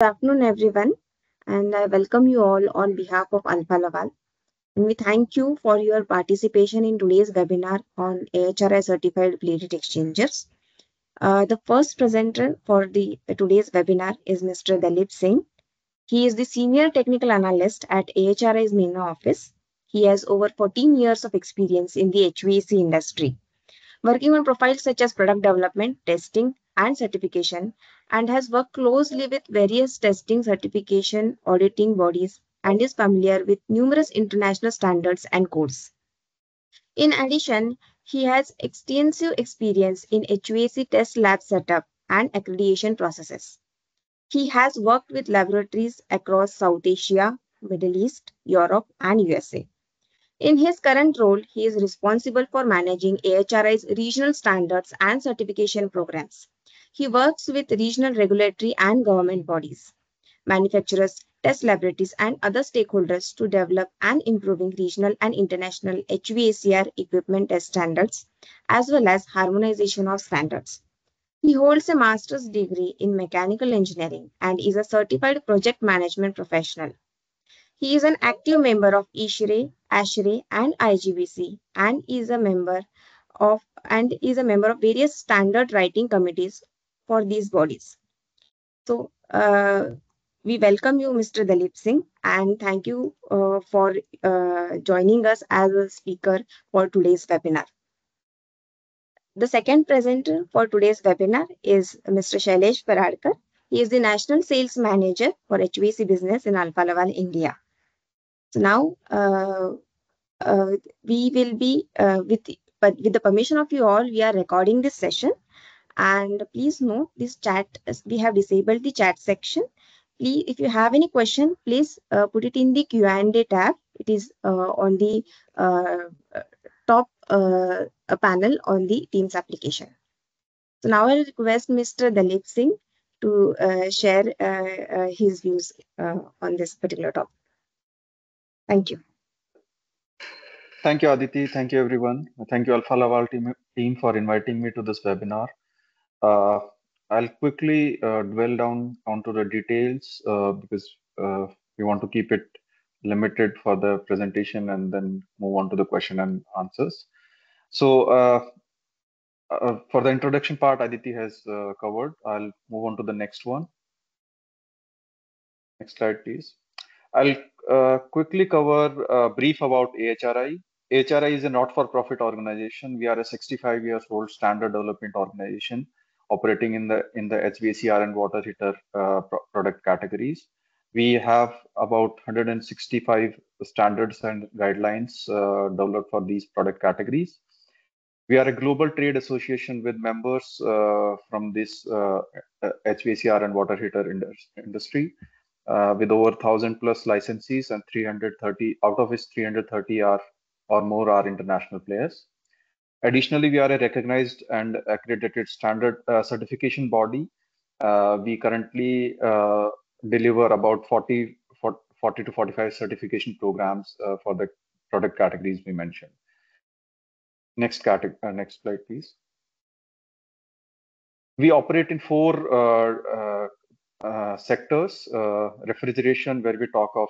Good afternoon, everyone, and I welcome you all on behalf of Alfa Laval. And we thank you for your participation in today's webinar on AHRI certified plate heat exchangers. The first presenter for today's webinar is Mr. Dalip Singh. He is the senior technical analyst at AHRI's main office. He has over 14 years of experience in the HVAC industry, working on profiles such as product development, testing, and certification, and has worked closely with various testing, certification, auditing bodies, and is familiar with numerous international standards and codes. In addition, he has extensive experience in HVAC test lab setup and accreditation processes. He has worked with laboratories across South Asia, Middle East, Europe, and USA. In his current role, he is responsible for managing AHRI's regional standards and certification programs. He works with regional regulatory and government bodies, manufacturers, test laboratories, and other stakeholders to develop and improving regional and international HVACR equipment test standards, as well as harmonization of standards. He holds a master's degree in mechanical engineering and is a certified project management professional. He is an active member of AHRI, and IGBC, and is a member of various standard writing committees for these bodies. So we welcome you, Mr. Dalip Singh, and thank you for joining us as a speaker for today's webinar. The second presenter for today's webinar is Mr. Shailesh Paradkar. He is the National Sales Manager for HVAC business in Alfa Laval, India. So now we will be with the permission of you all, we are recording this session. And please note this chat, we have disabled the chat section. Please, if you have any question, please put it in the Q&A tab. It is on the top panel on the Teams application. So now I request Mr. Dalip Singh to share his views on this particular topic. Thank you. Thank you, Aditi. Thank you, everyone. Thank you, Alfa Laval team for inviting me to this webinar. I'll quickly dwell down onto the details because we want to keep it limited for the presentation and then move on to the question and answers. So for the introduction part, Aditi has covered. I'll move on to the next one. Next slide, please. I'll quickly cover a brief about AHRI. AHRI is a not-for-profit organization. We are a 65 years old standard development organization operating in the HVACR and water heater product categories. We have about 165 standards and guidelines developed for these product categories. We are a global trade association with members from this HVACR and water heater industry. With over 1,000 plus licensees and 330 out of which 330 are or more are international players. Additionally, we are a recognized and accredited standard certification body. We currently deliver about 40 to 45 certification programs for the product categories we mentioned. Next slide, please. We operate in four sectors: refrigeration, where we talk of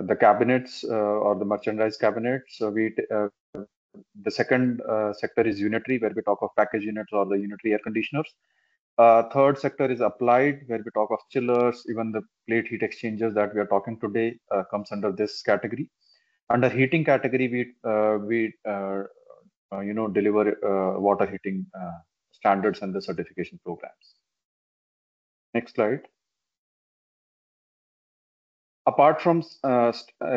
the cabinets or the merchandise cabinets. The second sector is unitary, where we talk of package units or the unitary air conditioners. Third sector is applied, where we talk of chillers. Even the plate heat exchangers that we are talking today comes under this category. Under heating category, we deliver water heating standards and the certification programs. Next slide. Apart from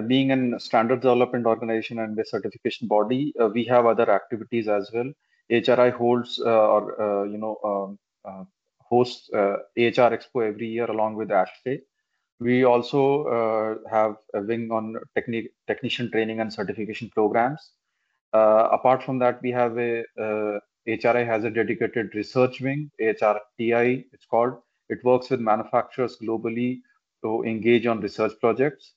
being a standards development organization and a certification body, we have other activities as well. AHRI holds hosts AHR Expo every year along with ASHRI. We also have a wing on technician training and certification programs. Apart from that, we have AHRI has a dedicated research wing, AHRTI it's called. It works with manufacturers globally to engage on research projects.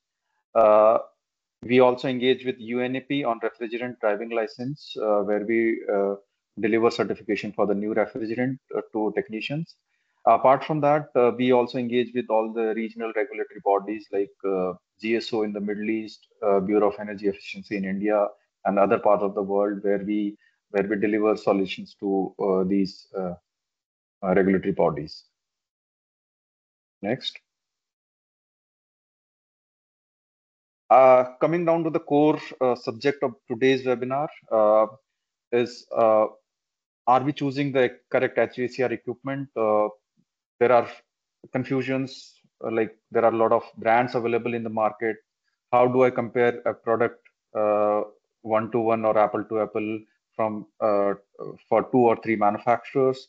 We also engage with UNEP on refrigerant driving license, where we deliver certification for the new refrigerant to technicians. Apart from that, we also engage with all the regional regulatory bodies like GSO in the Middle East, Bureau of Energy Efficiency in India, and other parts of the world where we deliver solutions to these regulatory bodies. Next. Coming down to the core subject of today's webinar is are we choosing the correct HVACR equipment? There are confusions, like there are a lot of brands available in the market. How do I compare a product one to one or apple to apple from for two or three manufacturers?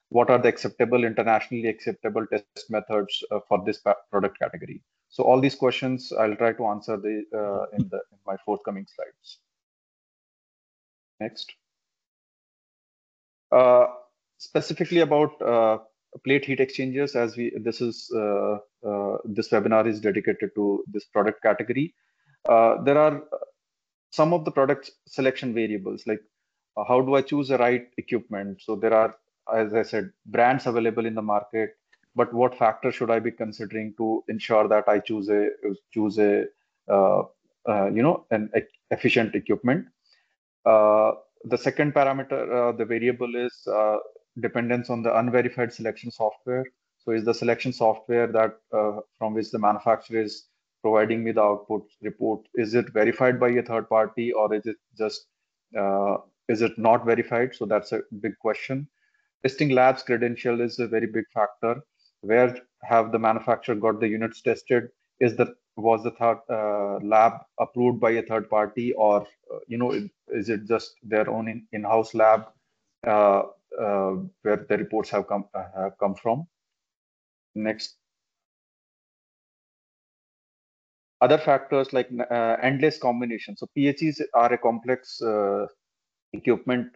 What are the acceptable, internationally acceptable test methods for this product category? So all these questions I'll try to answer in my forthcoming slides. Next. Uh, Specifically about plate heat exchangers, as this webinar is dedicated to this product category. There are some of the product selection variables, like how do I choose the right equipment? So there are, as I said, brands available in the market, but what factor should I be considering to ensure that I choose a uh, an efficient equipment? Uh, the second parameter, the variable is dependence on the unverified selection software. So is the selection software that from which the manufacturer is providing me the output report, is it verified by a third party, or is it just uh, is it not verified? So that's a big question. Testing labs credential is a very big factor. Where have the manufacturer got the units tested? Was the third lab approved by a third party, or is it just their own in-house lab uh, where the reports have come from? Next, other factors like endless combinations. So PHEs are a complex equipment.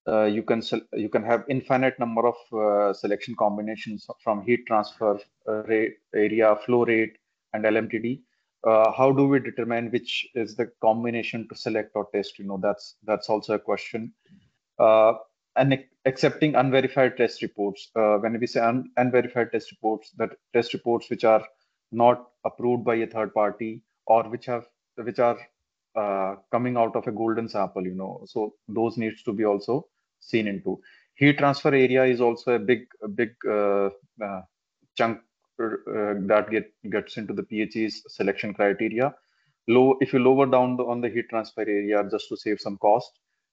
You can have infinite number of selection combinations from heat transfer rate, area, flow rate, and LMTD. How do we determine which is the combination to select or test? That's also a question. uh, and accepting unverified test reports. When we say unverified test reports, that test reports which are not approved by a third party, or which are coming out of a golden sample, so those needs to be also seen into. Heat transfer area is also a big chunk that gets into the PHE's selection criteria. If you lower down on the heat transfer area just to save some cost,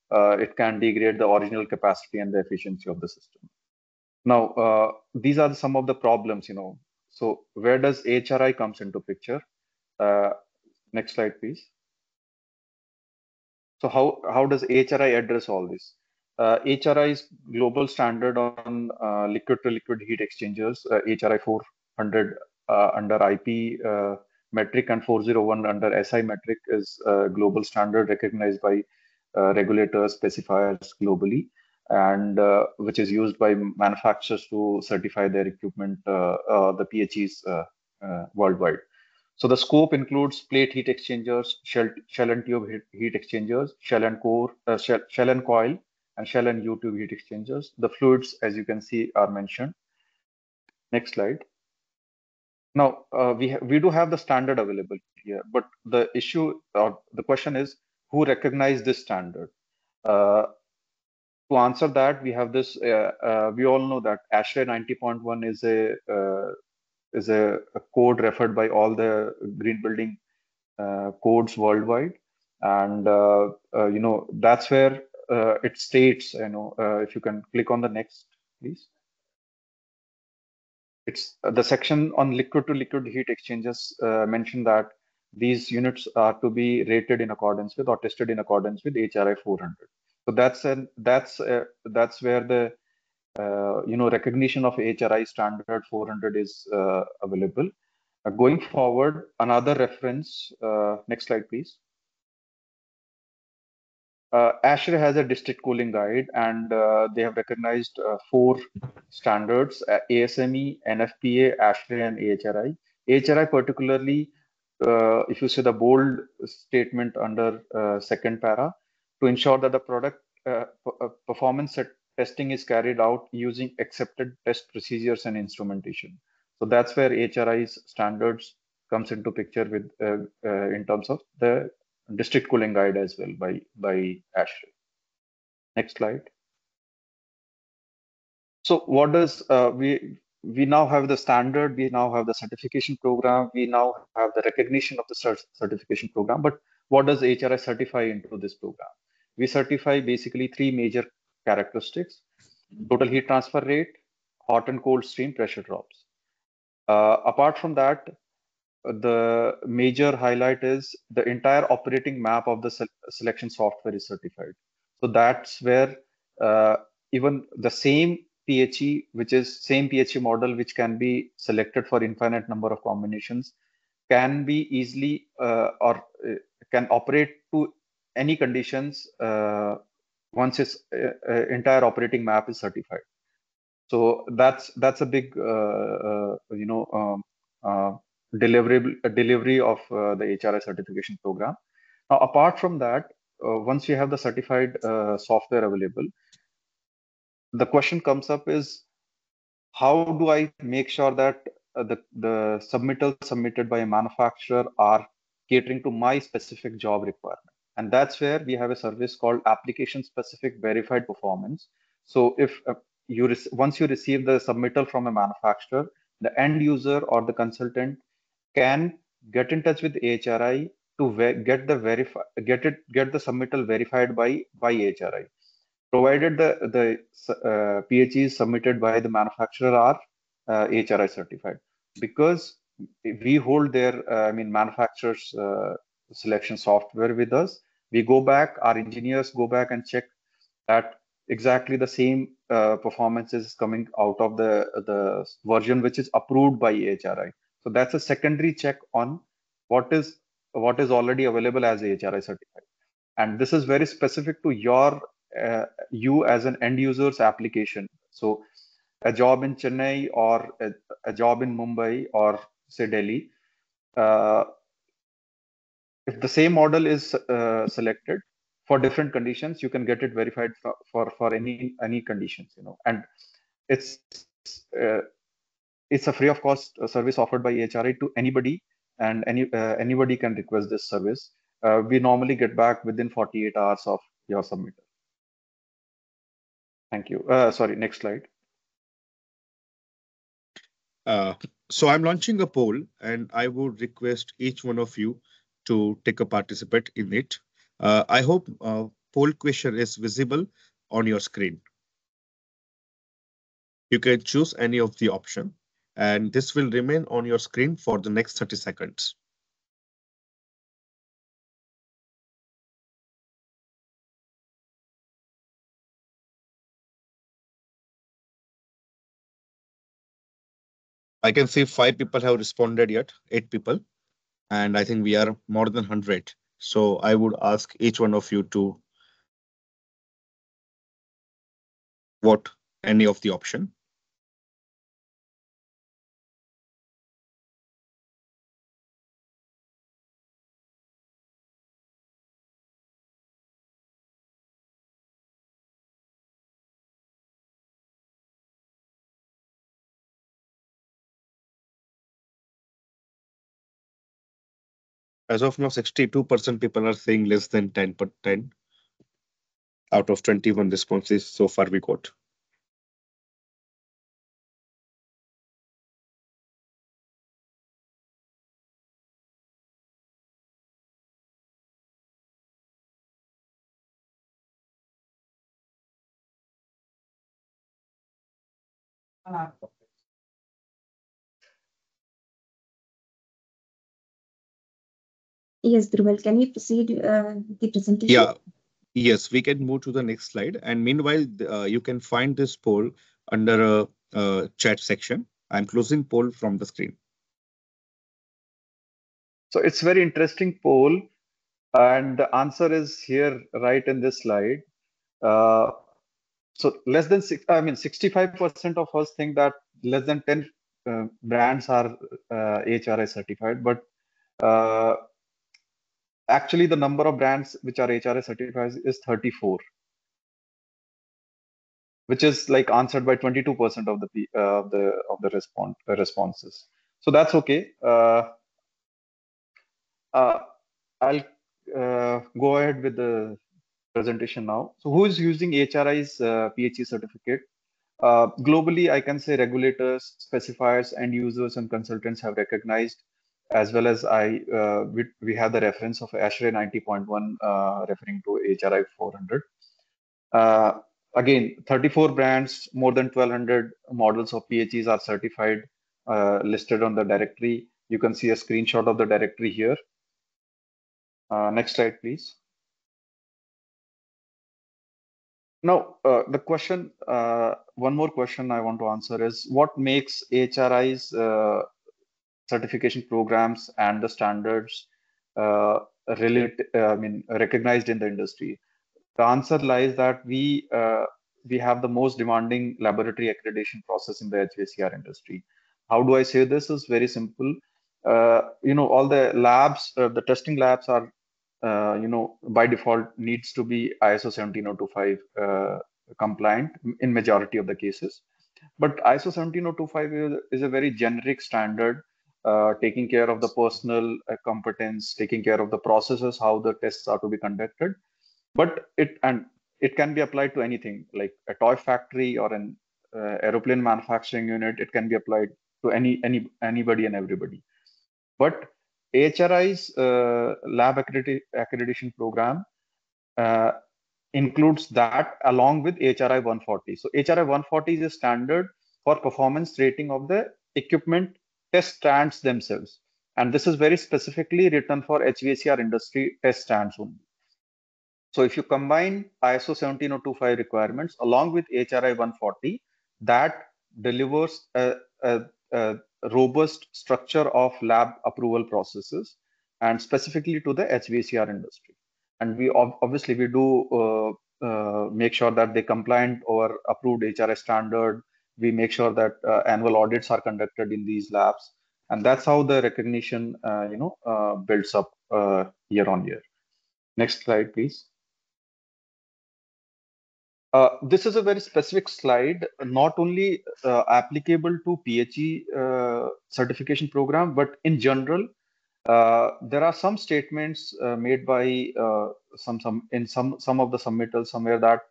it can degrade the original capacity and the efficiency of the system. Now, these are some of the problems, So where does AHRI comes into picture? Uh, Next slide, please. So how does AHRI address all this? AHRI is global standard on liquid to liquid heat exchangers, AHRI 400 under IP metric and 401 under SI metric is global standard recognized by regulators, specifiers globally, and which is used by manufacturers to certify their equipment, the PHEs worldwide. So the scope includes plate heat exchangers, shell and tube heat exchangers, shell and core, shell and coil, and shell and U-tube heat exchangers. The fluids, as you can see, are mentioned. Next slide. Now, we do have the standard available here, but the issue or the question is, who recognize this standard? To answer that, we have this. We all know that AHRI 90.1 is a code referred by all the green building codes worldwide, and that's where it states. If you can click on the next, please. It's the section on liquid to liquid heat exchangers mention that these units are to be rated in accordance with or tested in accordance with HRI 400. So that's where the recognition of HRI standard 400 is available. Going forward, another reference. Next slide, please. AHRI has a district cooling guide, and they have recognized four standards: ASME, NFPA, AHRI, and AHRI. AHRI particularly, if you see the bold statement under second para, to ensure that the product performance testing is carried out using accepted test procedures and instrumentation. So that's where AHRI's standards comes into picture with in terms of the district cooling guide as well by AHRI. Next slide. So what does we now have the standard, we now have the certification program, we now have the recognition of the certification program. But what does AHRI certify into this program? We certify basically three major characteristics: total heat transfer rate, hot and cold stream pressure drops. Apart from that, the major highlight is the entire operating map of the selection software is certified. So that's where even the same PHE, which is same PHE model, which can be selected for infinite number of combinations, can be easily or can operate to any conditions once its entire operating map is certified. So that's a big delivery of the HRI certification program. Now, apart from that, once you have the certified software available, the question comes up is, how do I make sure that the submittals submitted by a manufacturer are catering to my specific job requirement? And that's where we have a service called application specific verified performance. So if once you receive the submittal from a manufacturer, the end user or the consultant can get in touch with AHRI to get the submittal verified by AHRI, provided the PHEs submitted by the manufacturer are AHRI certified, because we hold their manufacturer's selection software with us. We go back, our engineers go back and check that exactly the same performance is coming out of the version which is approved by AHRI. So that's a secondary check on what is already available as AHRI certified. And this is very specific to you as an end user's application. So a job in Chennai or a job in Mumbai or say Delhi, uh, if the same model is selected for different conditions, you can get it verified for any conditions, and it's uh, it's a free of cost service offered by HRI to anybody, and anybody can request this service. We normally get back within 48 hours of your submittal. Thank you. Sorry, next slide. Uh, so I'm launching a poll, and I would request each one of you to take a participate in it. I hope poll question is visible on your screen. You can choose any of the option, and this will remain on your screen for the next 30 seconds. I can see 5 people have responded yet, 8 people, and I think we are more than 100. So I would ask each one of you to vote any of the option. As of now, 62% people are saying less than 10 per 10 out of 21 responses so far we got. Yes, Dhruval, can we proceed the presentation? Yeah, yes, we can move to the next slide. And meanwhile, you can find this poll under a chat section. I'm closing poll from the screen. So it's very interesting poll, and the answer is here right in this slide. So less than 65% of us think that less than 10 brands are HRI certified, but uh, actually the number of brands which are HRI certified is 34. which is like answered by 22% of the responses. So that's okay. I'll go ahead with the presentation now. So who is using AHRI's PHE certificate? Globally, I can say regulators, specifiers, end users, and consultants have recognized, as well as we have the reference of AHRI 90.1 referring to AHRI 400. Again, 34 brands, more than 1,200 models of PHEs are certified, listed on the directory. You can see a screenshot of the directory here. Next slide, please. Now, the question, one more question I want to answer is, what makes AHRI's certification programs and the standards recognized in the industry? The answer lies that we have the most demanding laboratory accreditation process in the HVACR industry. How do I say this? Is very simple. All the labs, the testing labs are, by default needs to be ISO 17025 compliant in majority of the cases. But ISO 17025 is a very generic standard, taking care of the personal competence, taking care of the processes, how the tests are to be conducted. But it can be applied to anything, like a toy factory or an aeroplane manufacturing unit. It can be applied to anybody and everybody. But AHRI's lab accreditation program uh, includes that along with AHRI 140. So AHRI 140 is a standard for performance rating of the equipment test stands themselves. And this is very specifically written for HVACR industry test stands only. So if you combine ISO 17025 requirements along with HRI 140, that delivers a robust structure of lab approval processes, and specifically to the HVACR industry. And we obviously we do make sure that they compliant or approved HRI standard. We make sure that annual audits are conducted in these labs, and that's how the recognition builds up year on year. Next slide, please. This is a very specific slide, not only applicable to PHE certification program, but in general, there are some statements made by some of the submittals somewhere that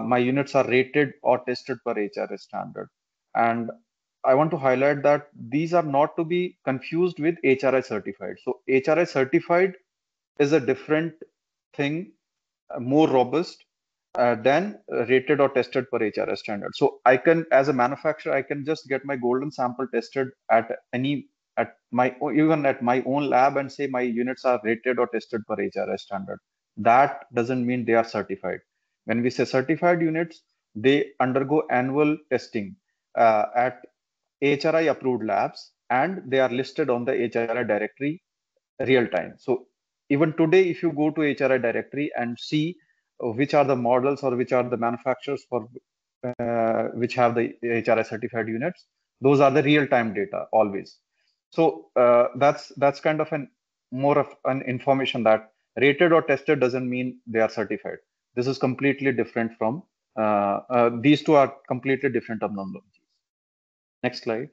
my units are rated or tested per HRS standard, and I want to highlight that these are not to be confused with HRI certified. So HRI certified is a different thing, more robust than rated or tested per HRS standard. So I can, as a manufacturer, I can just get my golden sample tested at even at my own lab and say my units are rated or tested per HRS standard. That doesn't mean they are certified. When we say certified units, they undergo annual testing at AHRI approved labs, and they are listed on the AHRI directory real time. So even today, if you go to HRI directory and see which are the models or which are the manufacturers for which have the HRI certified units, those are the real time data always. So that's kind of more of an information that rated or tested doesn't mean they are certified. This is completely different from these two are completely different terminologies. Next slide.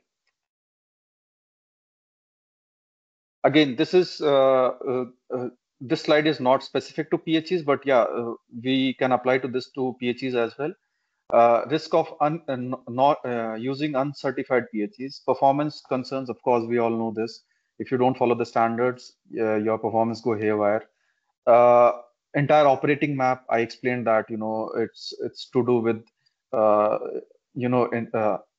Again, this slide is not specific to PHEs, but yeah, we can apply to this to PHEs as well. Risk of not using uncertified PHEs, performance concerns. Of course, we all know this. If you don't follow the standards, your performance go haywire. Entire operating map, I explained that it's to do with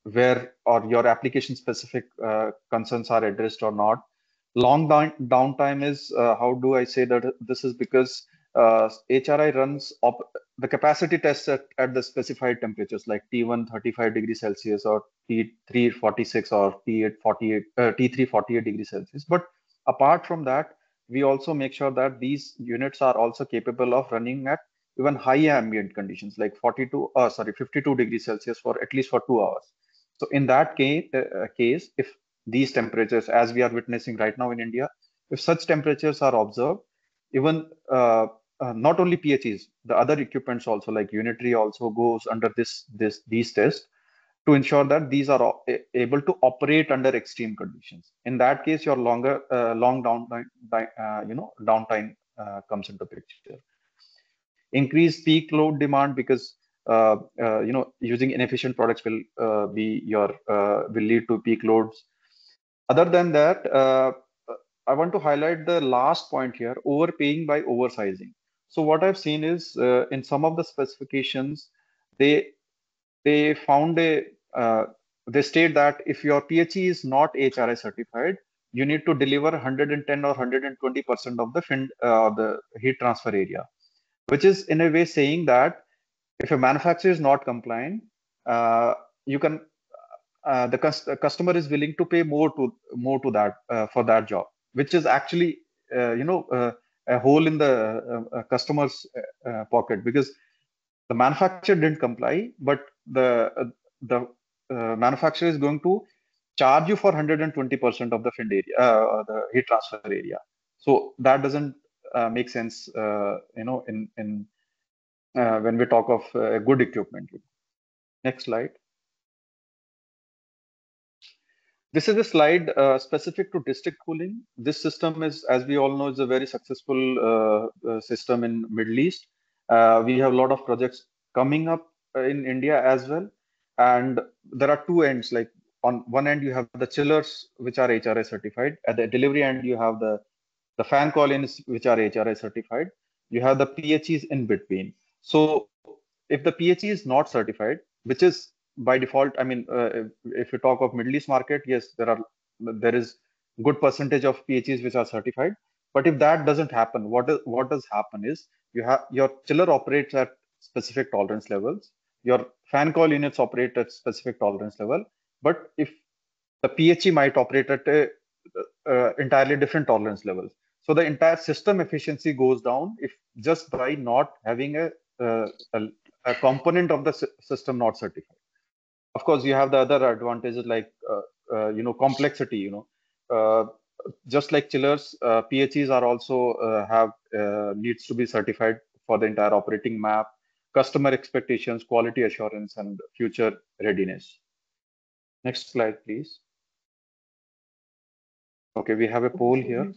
where or your application specific concerns are addressed or not. Long downtime is, how do I say that? This is because HRI runs the capacity tests at the specified temperatures like T1 35 degrees Celsius or T3 46 or T8 48, T3 48 degrees Celsius. But apart from that, we also make sure that these units are also capable of running at even high ambient conditions like 52 degrees Celsius for at least for 2 hours. So in that case, if these temperatures, as we are witnessing right now in India, if such temperatures are observed, even not only PHEs, the other equipments also like unitary also goes under these tests to ensure that these are able to operate under extreme conditions. In that case, your long downtime comes into picture. Increase peak load demand because using inefficient products will lead to peak loads. Other than that, I want to highlight the last point here: overpaying by oversizing. So what I've seen is in some of the specifications, they they found a they state that if your PHE is not AHRI certified, you need to deliver 110 or 120% of the heat transfer area, which is in a way saying that if a manufacturer is not compliant, you can customer is willing to pay more to that for that job, which is actually a hole in the customer's pocket, because the manufacturer didn't comply, but the manufacturer is going to charge you for 120% of the field area, the heat transfer area. So that doesn't make sense, in when we talk of good equipment. Next slide. This is a slide specific to district cooling. This system is, as we all know, is a very successful system in Middle East. We have a lot of projects coming up in India as well. And there are two ends. Like on one end, you have the chillers, which are HRI certified. At the delivery end, you have the fan coil-ins, which are HRI certified. You have the PHEs in between. So if the PHE is not certified, which is by default, I mean, if you talk of Middle East market, yes, there is good percentage of PHEs which are certified. But if that doesn't happen, what does happen is you have your chiller operates at specific tolerance levels, your fan coil units operate at specific tolerance level, but if the PHE might operate at a entirely different tolerance levels. So the entire system efficiency goes down if just by not having a component of the system not certified. Of course, you have the other advantages like complexity. Just like chillers, PHEs are also have needs to be certified for the entire operating map, customer expectations, quality assurance, and future readiness. Next slide, please. Okay, we have a poll here.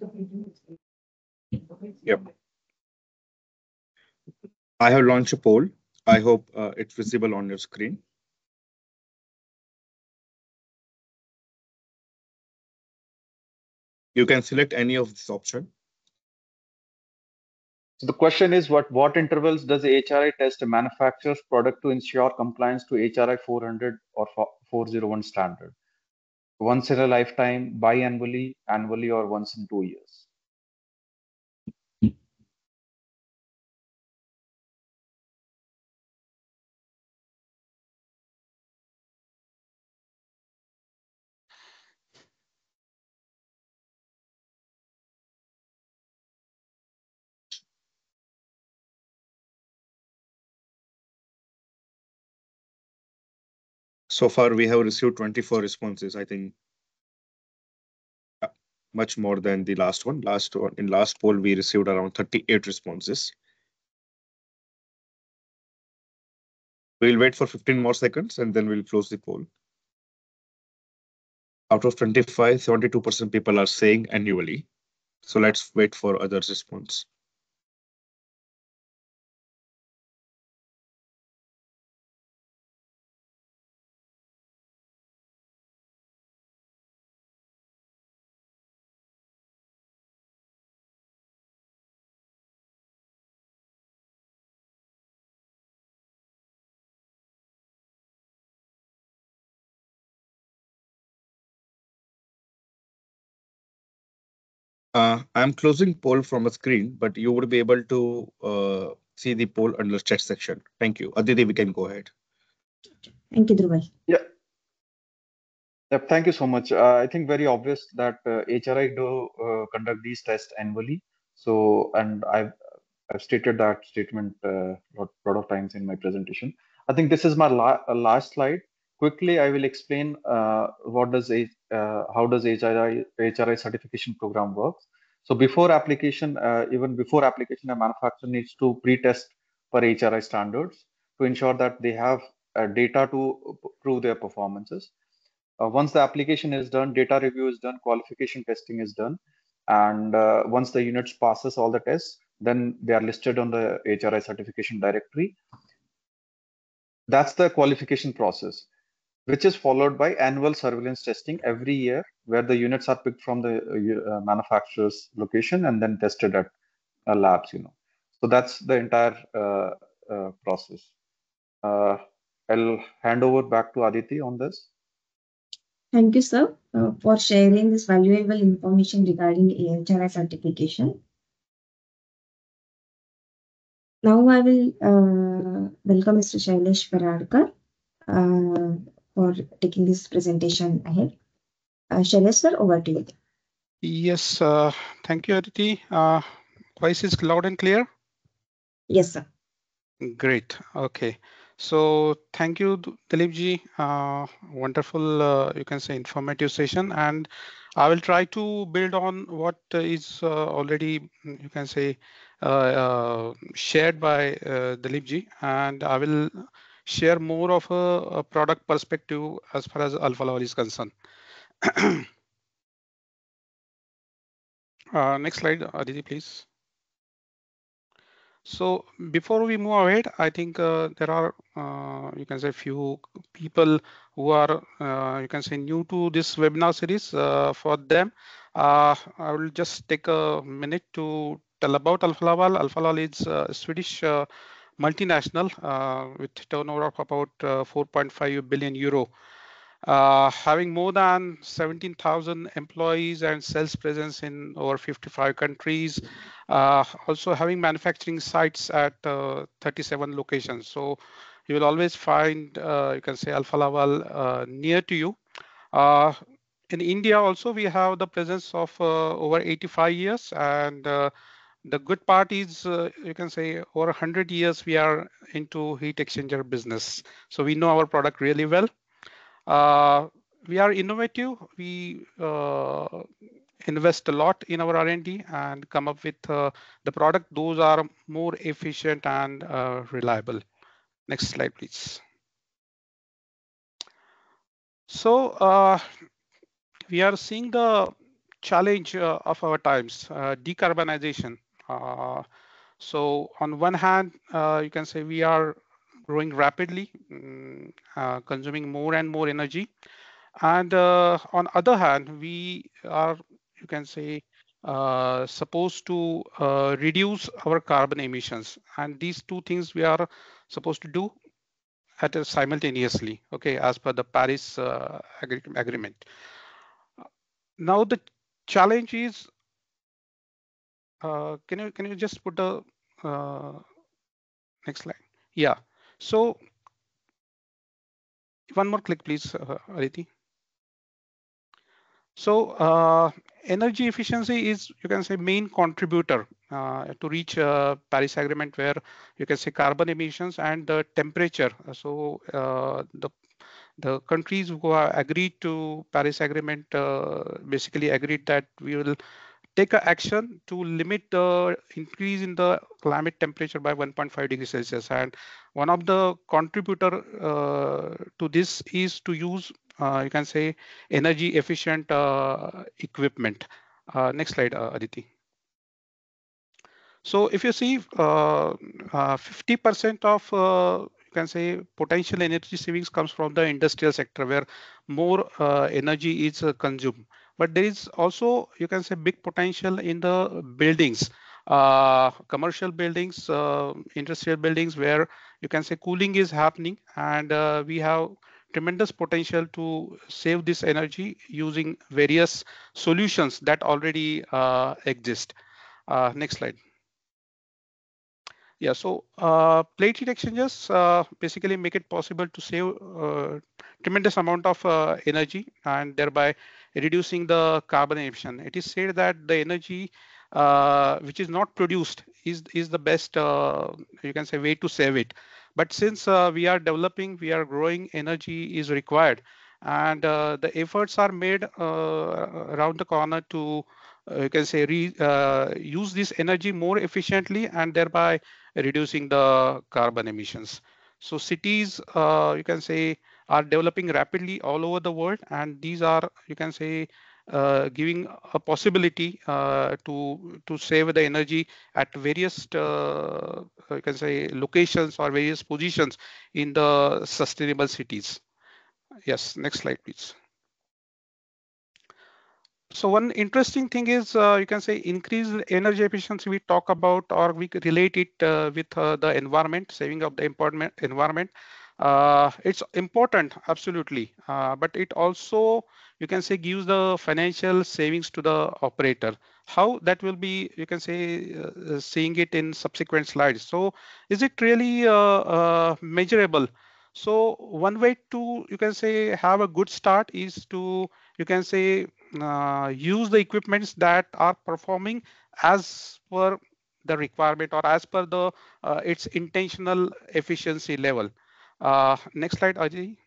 Yep. I have launched a poll. I hope it's visible on your screen. You can select any of this option. So the question is, what intervals does AHRI test a manufacturer's product to ensure compliance to AHRI 400 or 401 standard? Once in a lifetime, biannually, annually, or once in 2 years? So far, we have received 24 responses. I think much more than the last one. In last poll, we received around 38 responses. We'll wait for 15 more seconds and then we'll close the poll. Out of 25, 72% people are saying annually. So let's wait for others' response. I'm closing poll from a screen, but you would be able to see the poll under chat section. Thank you. Aditi, we can go ahead. Thank you, Dhruval. Yeah. Yep, thank you so much. I think very obvious that HRI do conduct these tests annually. So, and I've stated that statement a lot of times in my presentation. I think this is my last slide. Quickly, I will explain how does HRI certification program works. So before application, even before application, a manufacturer needs to pre-test for HRI standards to ensure that they have data to prove their performances. Once the application is done, data review is done, qualification testing is done, and once the units passes all the tests, then they are listed on the HRI certification directory. That's the qualification process, which is followed by annual surveillance testing every year, where the units are picked from the manufacturer's location and then tested at labs. So that's the entire process. I'll hand over back to Aditi on this. Thank you, sir, for sharing this valuable information regarding AHRI certification. Now I will welcome Mr. Shailesh Paradkar for taking this presentation ahead. Shailesh, sir, over to you. Yes, thank you, Aditi. Voice is loud and clear? Yes, sir. Great. Okay. So thank you, Dilip ji. Wonderful, you can say, informative session. And I will try to build on what is already, you can say, shared by Dilip ji. And I will share more of a product perspective as far as Alfa Laval is concerned. Next slide, Aditi, please. So before we move ahead, I think there are, you can say, few people who are, you can say, new to this webinar series. For them, I will just take a minute to tell about Alfa Laval. Alfa Laval is a Swedish multinational with turnover of about 4.5 billion euro. Having more than 17,000 employees and sales presence in over 55 countries, also having manufacturing sites at 37 locations. So you will always find, you can say, Alfa Laval near to you. In India also, we have the presence of over 85 years, and the good part is, you can say, over 100 years we are into heat exchanger business. So we know our product really well. We are innovative. We invest a lot in our R&D and come up with the product. Those are more efficient and reliable. Next slide, please. So we are seeing the challenge of our times, decarbonization. So on one hand, you can say we are growing rapidly, consuming more and more energy. And on other hand, we are, you can say, supposed to reduce our carbon emissions. And these two things we are supposed to do at a simultaneously, okay, as per the Paris agreement. Now the challenge is, can you just put the next slide? Yeah. So one more click, please, Aditi. So energy efficiency is, you can say, main contributor to reach Paris Agreement, where you can say carbon emissions and the temperature. So the countries who have agreed to Paris Agreement basically agreed that we will take an action to limit the increase in the climate temperature by 1.5 degrees Celsius. And one of the contributor to this is to use, you can say, energy efficient equipment. Next slide, Aditi. So if you see 50% of you can say potential energy savings comes from the industrial sector, where more energy is consumed. But there is also, you can say, big potential in the buildings, commercial buildings, industrial buildings, where you can say cooling is happening, and we have tremendous potential to save this energy using various solutions that already exist. Next slide. Yeah, so plate heat exchangers basically make it possible to save tremendous amount of energy and thereby reducing the carbon emission. It is said that the energy which is not produced is the best, you can say, way to save it. But since we are developing, we are growing, energy is required, and the efforts are made around the corner to you can say use this energy more efficiently and thereby reducing the carbon emissions. So cities, you can say, are developing rapidly all over the world, and these are, you can say, giving a possibility to save the energy at various you can say locations or various positions in the sustainable cities. Yes, next slide, please. So one interesting thing is you can say increased energy efficiency we talk about, or we could relate it with the environment, saving of the environment. It's important, absolutely, but it also, you can say, gives the financial savings to the operator. How that will be, you can say, seeing it in subsequent slides. So is it really measurable? So one way to, you can say, have a good start is to, you can say, use the equipments that are performing as per the requirement or as per the its intentional efficiency level. Next slide, Ajay.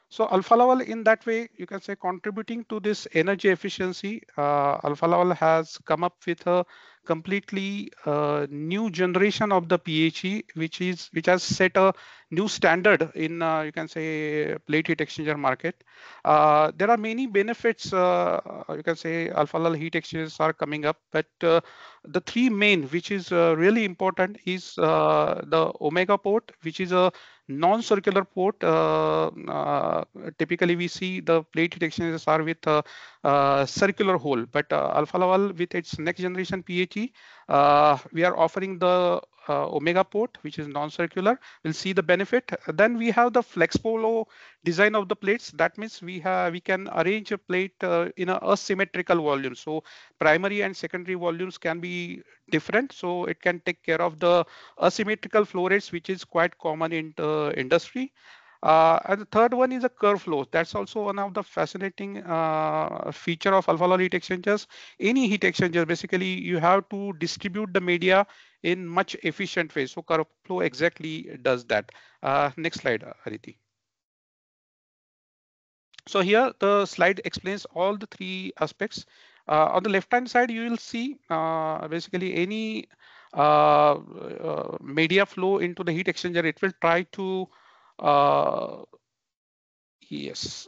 So Alfa Laval, in that way, you can say, contributing to this energy efficiency, Alfa Laval has come up with a completely new generation of the PHE, which has set a new standard in, you can say, plate heat exchanger market. There are many benefits, you can say, Alfa Laval heat exchangers are coming up, but the three main, which is really important, is the Omega port, which is a non-circular port. Typically, we see the plate heat exchangers are with a circular hole, but Alfa Laval, with its next generation PHE, we are offering the Omega port, which is non-circular. We'll see the benefit. Then we have the flex polo design of the plates. That means we can arrange a plate in a asymmetrical volume. So primary and secondary volumes can be different. So it can take care of the asymmetrical flow rates, which is quite common in the industry. And the third one is a curve flow. That's also one of the fascinating feature of Alfa Laval heat exchangers. Any heat exchanger, basically, you have to distribute the media in much efficient way. So curve flow exactly does that. Next slide, Aditi. So here the slide explains all the three aspects. On the left hand side, you will see basically any media flow into the heat exchanger. It will try to yes.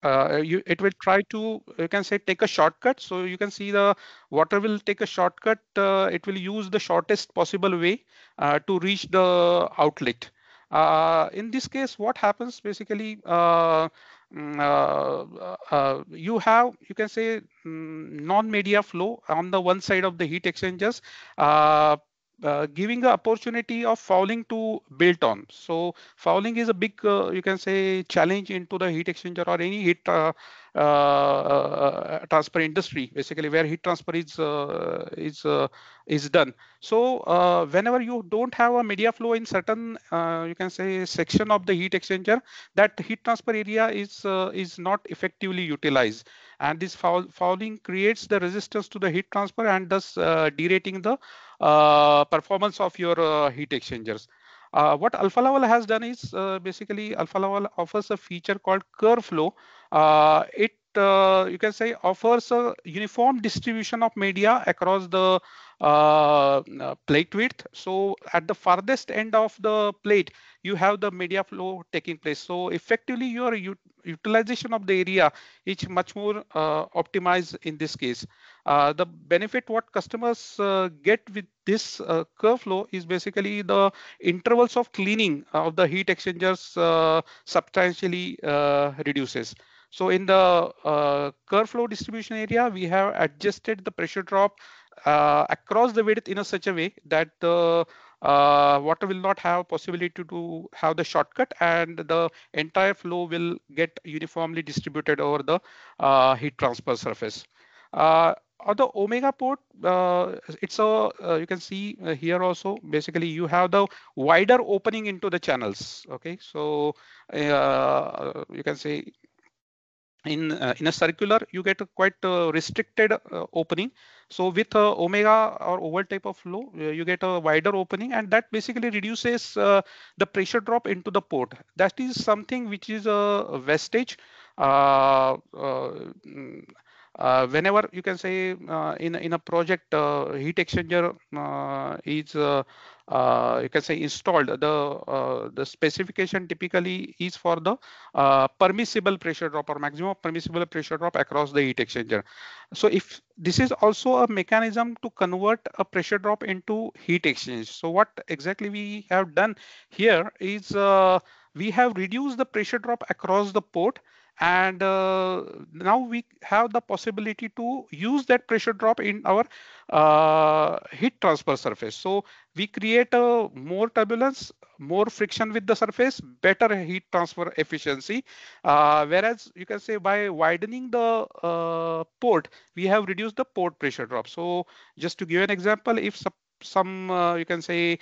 It will try to, you can say, take a shortcut. So you can see the water will take a shortcut. It will use the shortest possible way to reach the outlet. In this case, what happens basically, you have, you can say, non-media flow on the one side of the heat exchangers, giving the opportunity of fouling to build on. So fouling is a big, you can say, challenge into the heat exchanger or any heat transfer industry, basically, where heat transfer is done. So whenever you don't have a media flow in certain, you can say, section of the heat exchanger, that heat transfer area is not effectively utilized, and this fouling creates the resistance to the heat transfer and thus derating the performance of your heat exchangers. What Alfa Laval has done is basically Alfa Laval offers a feature called curve flow. It you can say offers a uniform distribution of media across the plate width. So at the farthest end of the plate, you have the media flow taking place. So effectively, your utilization of the area is much more optimized in this case. The benefit what customers get with this curve flow is basically the intervals of cleaning of the heat exchangers substantially reduces. So in the curve flow distribution area, we have adjusted the pressure drop across the width in a such a way that the water will not have possibility to have the shortcut, and the entire flow will get uniformly distributed over the heat transfer surface. On the Omega port, it's a you can see here also, basically you have the wider opening into the channels. Okay, so you can say in a circular you get a quite restricted opening. So with omega or oval type of flow, you get a wider opening, and that basically reduces the pressure drop into the port. That is something which is a wastage whenever you can say in a project heat exchanger is you can say installed, the specification typically is for the permissible pressure drop or maximum permissible pressure drop across the heat exchanger. So if this is also a mechanism to convert a pressure drop into heat exchange. So what exactly we have done here is we have reduced the pressure drop across the port, and now we have the possibility to use that pressure drop in our heat transfer surface. So we create a more turbulence, more friction with the surface, better heat transfer efficiency. Whereas you can say by widening the port, we have reduced the port pressure drop. So just to give an example, if some you can say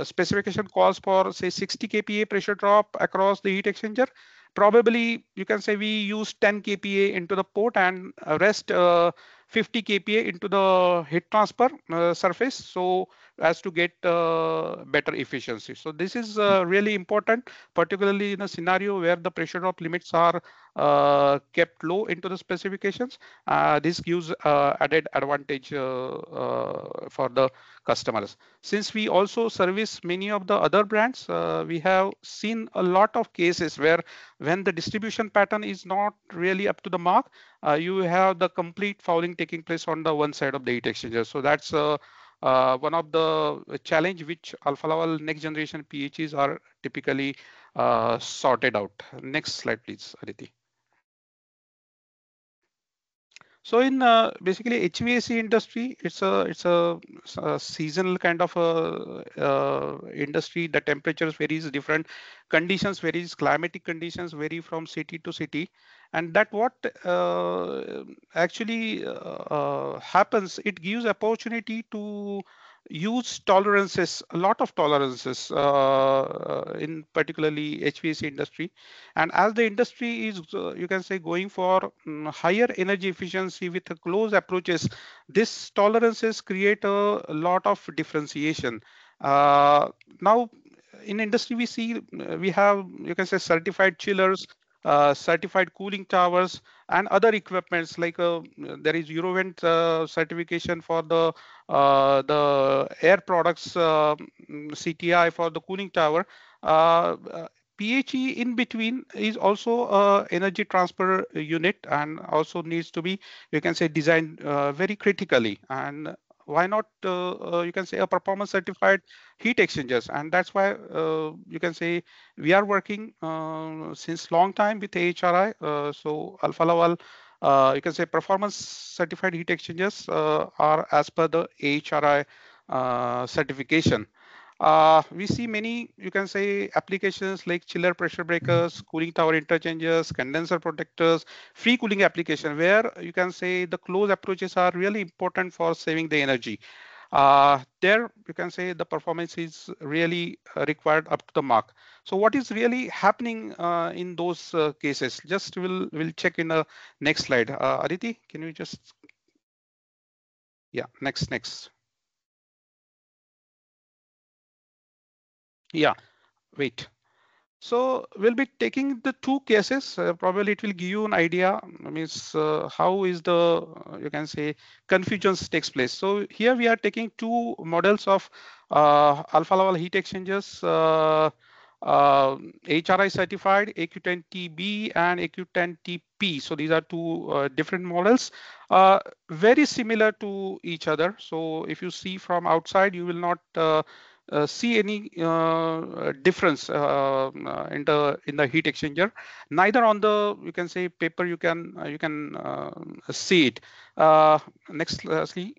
specification calls for say 60 kPa pressure drop across the heat exchanger, probably you can say we use 10 kPa into the port and rest 50 kPa into the heat transfer surface, so as to get better efficiency. So this is really important, particularly in a scenario where the pressure drop limits are kept low into the specifications. This gives added advantage for the customers. Since we also service many of the other brands, we have seen a lot of cases where when the distribution pattern is not really up to the mark, you have the complete fouling taking place on the one side of the heat exchanger. So that's one of the challenge which Alfa Laval next generation PHEs are typically sorted out. Next slide, please, Aditi. So in basically HVAC industry, it's a seasonal kind of industry. The temperatures varies, different conditions varies, climatic conditions vary from city to city, and that what actually happens. It gives opportunity to use tolerances, a lot of tolerances in particularly HVAC industry. And as the industry is, you can say, going for higher energy efficiency with close approaches, this tolerances create a lot of differentiation. Uh, Now, in industry, we see we have, you can say, certified chillers, certified cooling towers, and other equipments like there is Eurovent certification for the air products, CTI for the cooling tower. PHE in between is also energy transfer unit and also needs to be, you can say, designed very critically. And why not, you can say, a performance certified heat exchangers? And that's why you can say we are working since long time with AHRI. So Alfa Laval, you can say, performance certified heat exchangers are as per the AHRI certification. We see many, you can say, applications like chiller pressure breakers, cooling tower interchangers, condenser protectors, free cooling application, where you can say the close approaches are really important for saving the energy. There you can say the performance is really required up to the mark. So what is really happening in those cases? Just we'll check in the next slide. Aditi, can you just, yeah, next. Yeah, wait. So we'll be taking the two cases. Probably it will give you an idea. Means how is the you can say confusions takes place. So here we are taking two models of Alfa Laval heat exchangers, HRI certified AQ10TB and AQ10TP. So these are two different models, very similar to each other. So if you see from outside, you will not see any difference in the heat exchanger. Neither on the, you can say, paper you can see it. Next, see.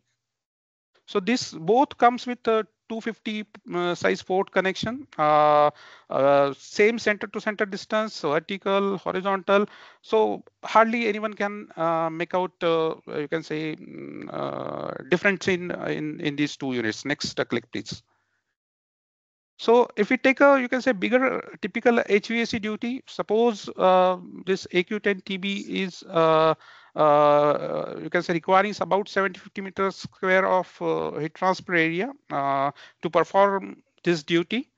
So this both comes with a 250 size port connection, same center to center distance, vertical, horizontal. So hardly anyone can make out, you can say, difference in these two units. Next click, please. So if we take a, you can say, bigger typical HVAC duty, suppose this AQ10TB is, you can say, requiring about 70-50 meters square of heat transfer area to perform this duty.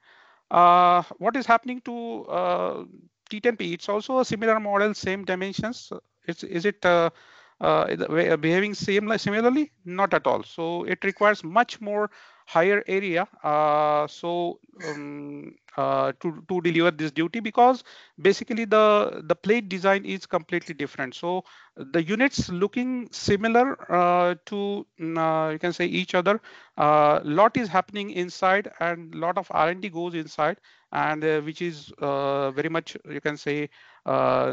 What is happening to T10P, it's also a similar model, same dimensions. Is it behaving similarly? Not at all. So it requires much more higher area to deliver this duty, because basically the plate design is completely different. So the units looking similar to you can say each other. Lot is happening inside, and lot of R&D goes inside, and which is very much, you can say,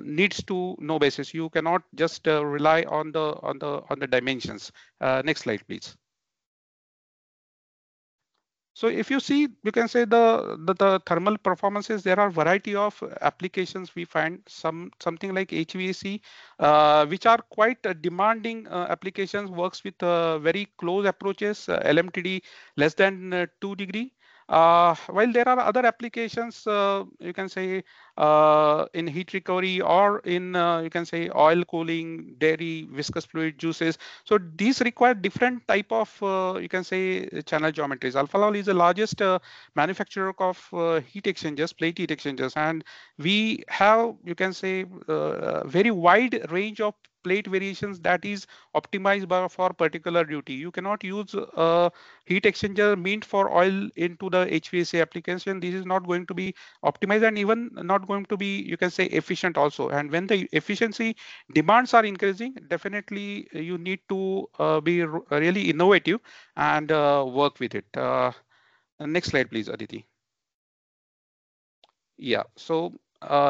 needs to know basis. You cannot just rely on the dimensions. Next slide, please. So if you see, you can say the thermal performances, there are variety of applications we find, something like HVAC, which are quite demanding applications, works with very close approaches, LMTD less than 2 degree. While there are other applications, you can say in heat recovery, or in you can say oil cooling, dairy, viscous fluid, juices. So these require different type of you can say channel geometries. Alfa Laval is the largest manufacturer of heat exchangers, plate heat exchangers, and we have, you can say, very wide range of plate variations that is optimized for particular duty. You cannot use heat exchanger meant for oil into the HVAC application. This is not going to be optimized, and even not going to be, you can say, efficient also. And when the efficiency demands are increasing, definitely you need to be really innovative and work with it. Next slide, please, Aditi. Yeah, so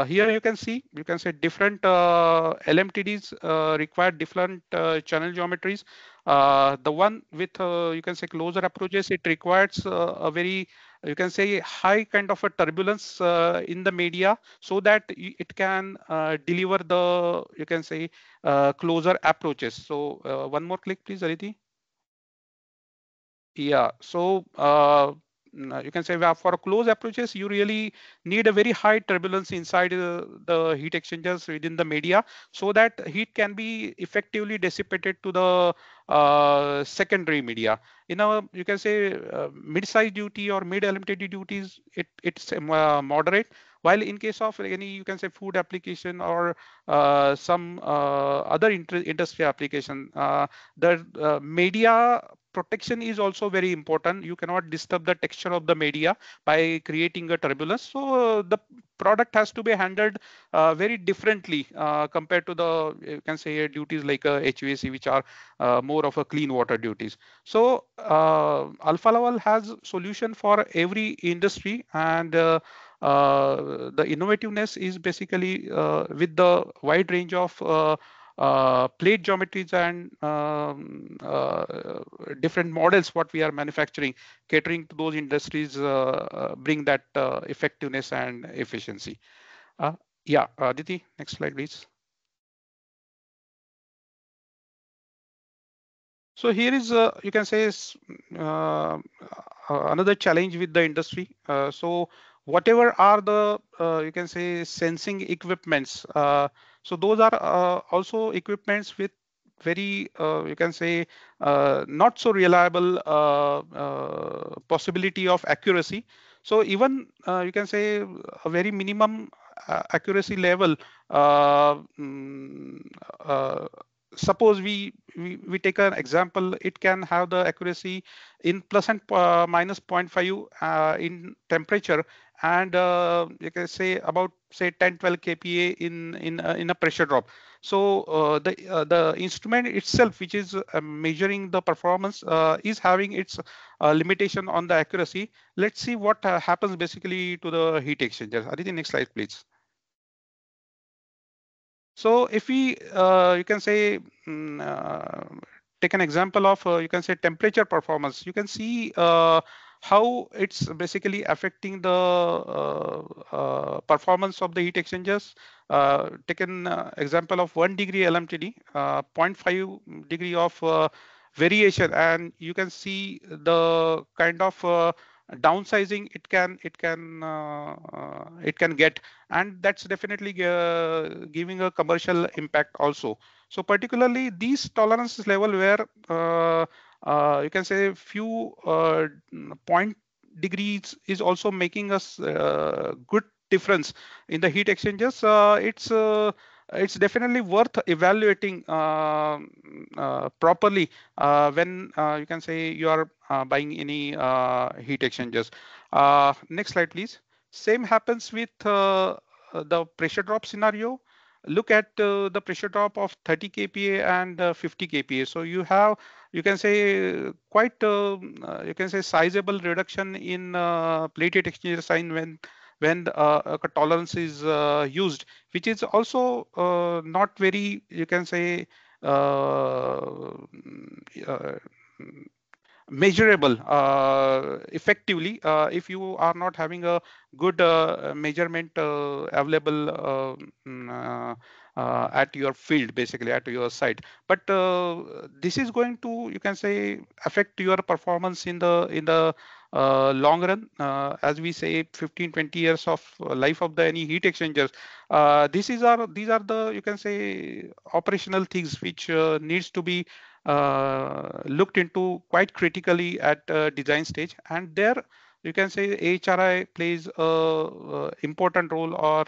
here you can say different LMTDs require different channel geometries. The one with you can say closer approaches, it requires a very, you can say, high kind of a turbulence in the media, so that it can deliver the, you can say, closer approaches. So one more click, please, Aditi. Yeah, so you can say for close approaches, you really need a very high turbulence inside the heat exchangers within the media, so that heat can be effectively dissipated to the secondary media. You can say mid-size duty or mid-LMTD duties, it's moderate. While in case of any, you can say, food application or some other industry application, the media protection is also very important. You cannot disturb the texture of the media by creating a turbulence. So the product has to be handled very differently compared to the, you can say, duties like HVAC, which are more of a clean water duties. So Alfa Laval has solution for every industry, and the innovativeness is basically with the wide range of plate geometries and different models what we are manufacturing, catering to those industries, bring that effectiveness and efficiency. Yeah, Aditi, next slide, please. So here is, you can say, another challenge with the industry. So whatever are the, you can say, sensing equipments. So those are also equipments with very, you can say, not so reliable possibility of accuracy. So even you can say a very minimum accuracy level. Mm, uh, Suppose we take an example, it can have the accuracy in plus and minus 0.5 in temperature, and you can say about, say, 10-12 kPa in a pressure drop. So the instrument itself, which is measuring the performance, is having its limitation on the accuracy. Let's see what happens basically to the heat exchanger. Aditi, next slide, please. So if we, you can say, take an example of, you can say, temperature performance, you can see how it's basically affecting the performance of the heat exchangers. Take an example of 1 degree LMTD, 0.5 degree of variation, and you can see the kind of downsizing it can get, and that's definitely giving a commercial impact also. So particularly these tolerance level where you can say few point degrees is also making us good difference in the heat exchangers, it's definitely worth evaluating properly when you can say you are buying any heat exchangers. Next slide, please. Same happens with the pressure drop scenario. Look at the pressure drop of 30 kPa and 50 kPa. So you can say quite you can say sizable reduction in plate heat exchanger sign when a tolerance is used, which is also not very, you can say, uh, measurable effectively if you are not having a good measurement available at your field, basically at your site. But this is going to, you can say, affect your performance in the long run. As we say, 15-20 years of life of the any heat exchangers. These are the, you can say, operational things which needs to be looked into quite critically at design stage, and there you can say AHRI plays a important role, or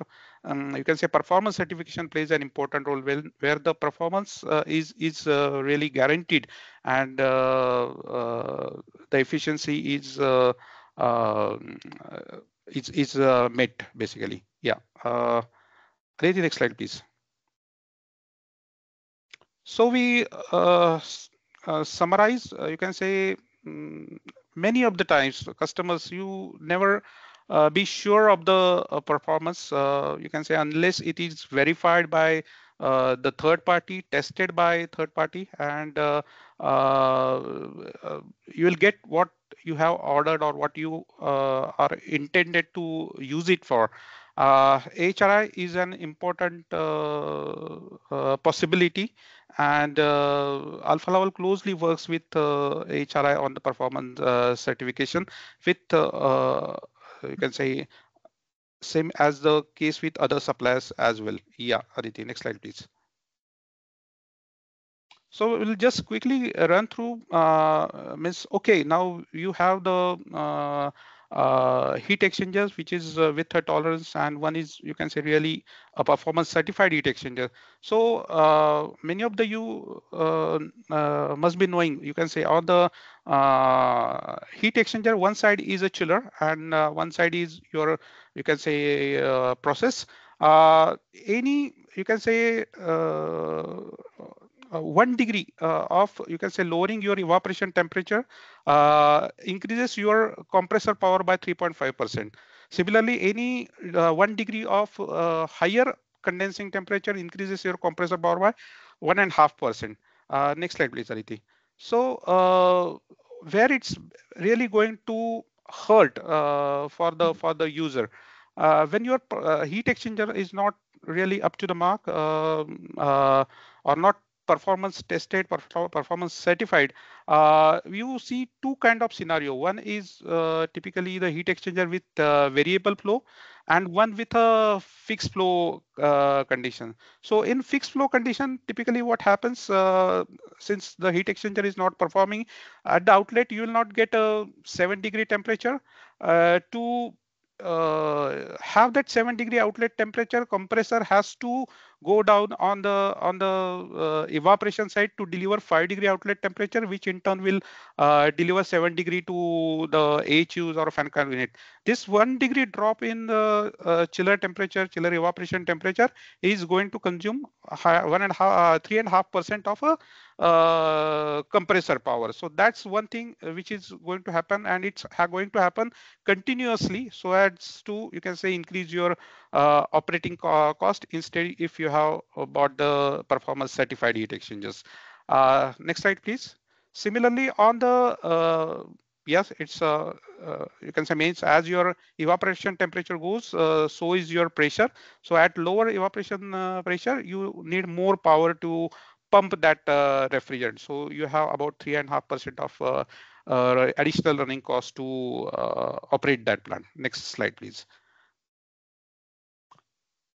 you can say performance certification plays an important role where the performance is really guaranteed, and the efficiency uh, is met, basically. Yeah. Ready, next slide, please. So we summarize, you can say, mm, many of the times customers, you never be sure of the performance, you can say, unless it is verified by the third party, tested by third party, and you will get what you have ordered or what you are intended to use it for. HRI is an important possibility, and Alfa Laval closely works with HRI on the performance certification with you can say same as the case with other suppliers as well. Yeah, Aditi, next slide, please. So we'll just quickly run through, okay, now you have the heat exchangers, which is with a tolerance, and one is, you can say, really a performance certified heat exchanger. So many of the you must be knowing, you can say, on the heat exchanger, one side is a chiller and one side is your, you can say, process. Any, you can say, 1 degree of, you can say, lowering your evaporation temperature increases your compressor power by 3.5%. Similarly, any 1 degree of higher condensing temperature increases your compressor power by 1.5%. Next slide, please, Aditi. So where it's really going to hurt for the user, when your heat exchanger is not really up to the mark, or not performance tested, performance certified, you see two kind of scenario. One is typically the heat exchanger with variable flow, and one with a fixed flow condition. So in fixed flow condition, typically what happens, since the heat exchanger is not performing at the outlet, you will not get a 7-degree temperature. To have that 7-degree outlet temperature, compressor has to go down on the evaporation side to deliver 5-degree outlet temperature, which in turn will deliver 7 degree to the AHUs or fan unit. This 1 degree drop in the chiller temperature, chiller evaporation temperature, is going to consume 3.5% of a compressor power. So that's one thing which is going to happen, and it's going to happen continuously, so as to, you can say, increase your operating cost, instead if you have bought the performance certified heat exchangers. Next slide, please. Similarly, on the yes, it's you can say, means as your evaporation temperature goes, so is your pressure. So at lower evaporation pressure, you need more power to pump that refrigerant. So you have about 3.5% of additional running cost to operate that plant. Next slide, please.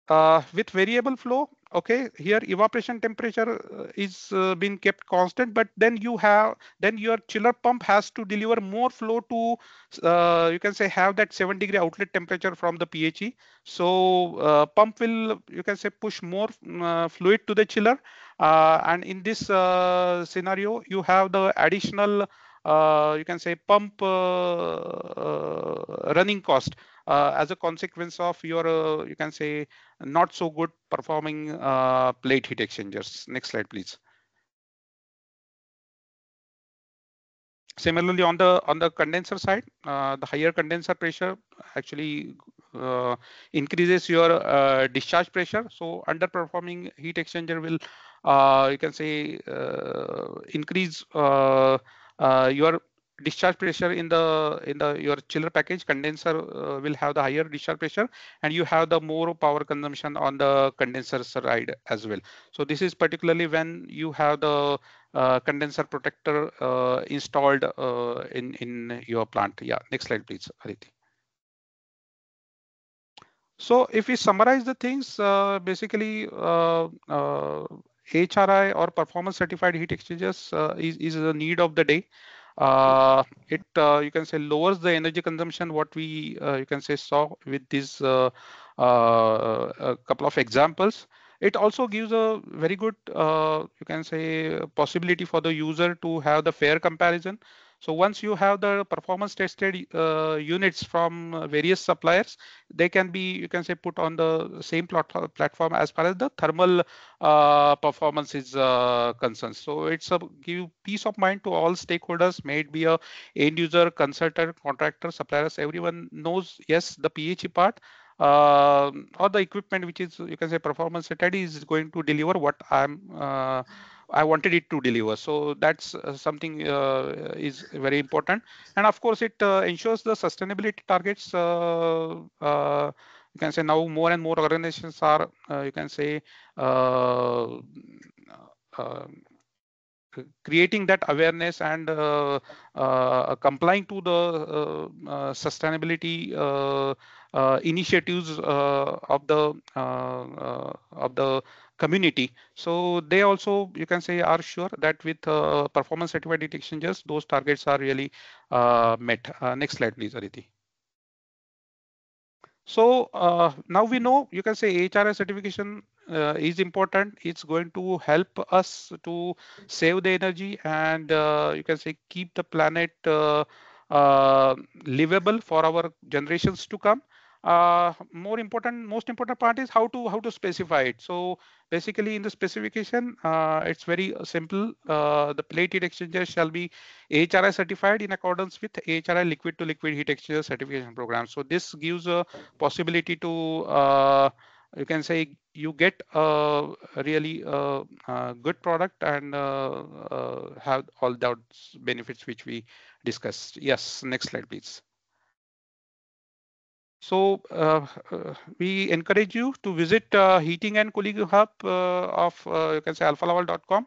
With variable flow, okay, here evaporation temperature is been kept constant, but then your chiller pump has to deliver more flow to you can say have that 7-degree outlet temperature from the PHE. So pump will, you can say, push more fluid to the chiller, and in this scenario you have the additional you can say pump running cost as a consequence of your you can say not so good performing plate heat exchangers. Next slide, please. Similarly, on the condenser side, the higher condenser pressure actually increases your discharge pressure. So underperforming heat exchanger will you can say increase your discharge pressure in the your chiller package. Condenser will have the higher discharge pressure, and you have the more power consumption on the condenser side as well. So this is particularly when you have the condenser protector installed in your plant. Yeah, next slide, please, Aditi. So if we summarize the things, basically HRI or performance certified heat exchangers is a need of the day. It you can say lowers the energy consumption. What we you can say saw with this a couple of examples. It also gives a very good you can say possibility for the user to have the fair comparison. So once you have the performance tested units from various suppliers, they can be, you can say, put on the same platform as far as the thermal performance is concerned. So it's a give peace of mind to all stakeholders, may it be a end user, consultant, contractor, suppliers. Everyone knows, yes, the PHE part or the equipment which is, you can say, performance study is going to deliver what I wanted it to deliver. So that's something is very important. And of course, it ensures the sustainability targets. You can say now more and more organizations are, you can say, uh, uh, creating that awareness and complying to the sustainability initiatives of the community. So they also, you can say, are sure that with performance certified heat exchangers, those targets are really met. Next slide, please, Aditi. So now we know, you can say HRI certification is important. It's going to help us to save the energy and you can say keep the planet livable for our generations to come. Most important part is how to specify it. So basically in the specification, it's very simple. The plate heat exchanger shall be AHRI certified in accordance with AHRI liquid to liquid heat exchanger certification program. So this gives a possibility to you can say you get a really good product and have all those benefits which we discussed. Yes, next slide, please. So we encourage you to visit heating and cooling hub of you can say alphalaval.com.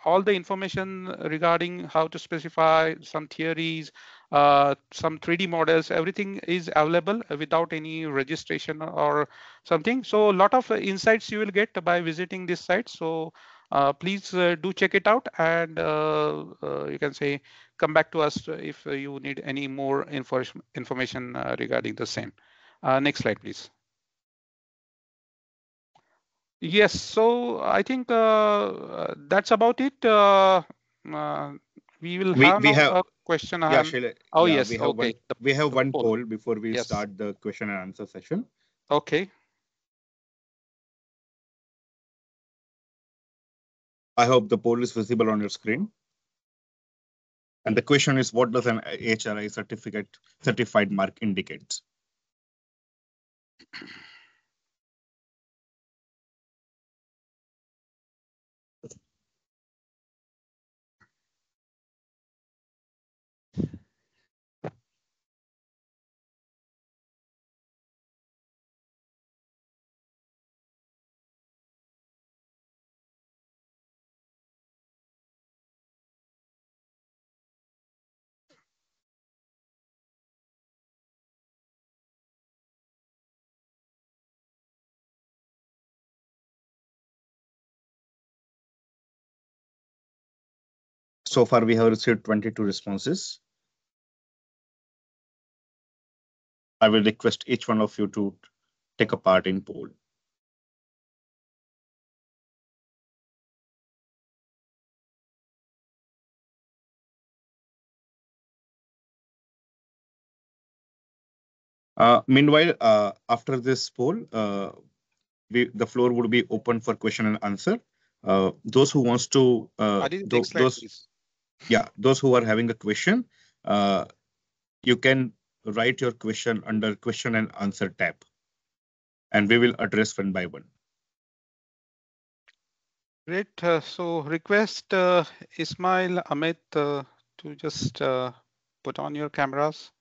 All the information regarding how to specify some theories, some 3D models, everything is available without any registration or something. So a lot of insights you will get by visiting this site. So please do check it out, and you can say come back to us if you need any more information regarding the same. Next slide, please. Yes, so I think that's about it. We will have We now have, a question. yeah, Shaila, Oh yeah, yes, okay. we have The one poll. poll before we Yes. start the question and answer session. Okay. I hope the poll is visible on your screen. And the question is, what does an HRI certified mark indicate? So far, we have received 22 responses. I will request each one of you to take a part in poll. Meanwhile, after this poll, the floor would be open for question and answer. Those who wants to, those who are having a question, you can write your question under question and answer tab, and we will address one by one. Great. So request Ismail, Amit to just put on your cameras.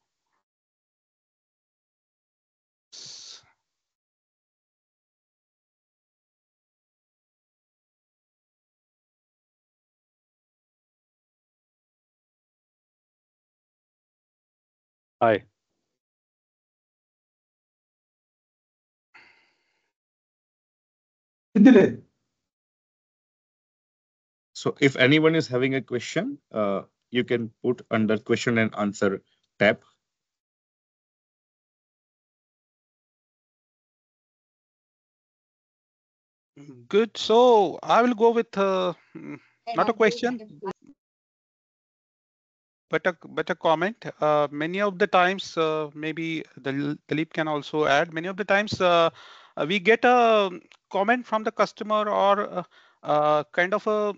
Hi. So if anyone is having a question, you can put under question and answer tab. Good. So I will go with not a question, but a comment. Many of the times, maybe Dalip can also add. Many of the times, we get a comment from the customer or kind of a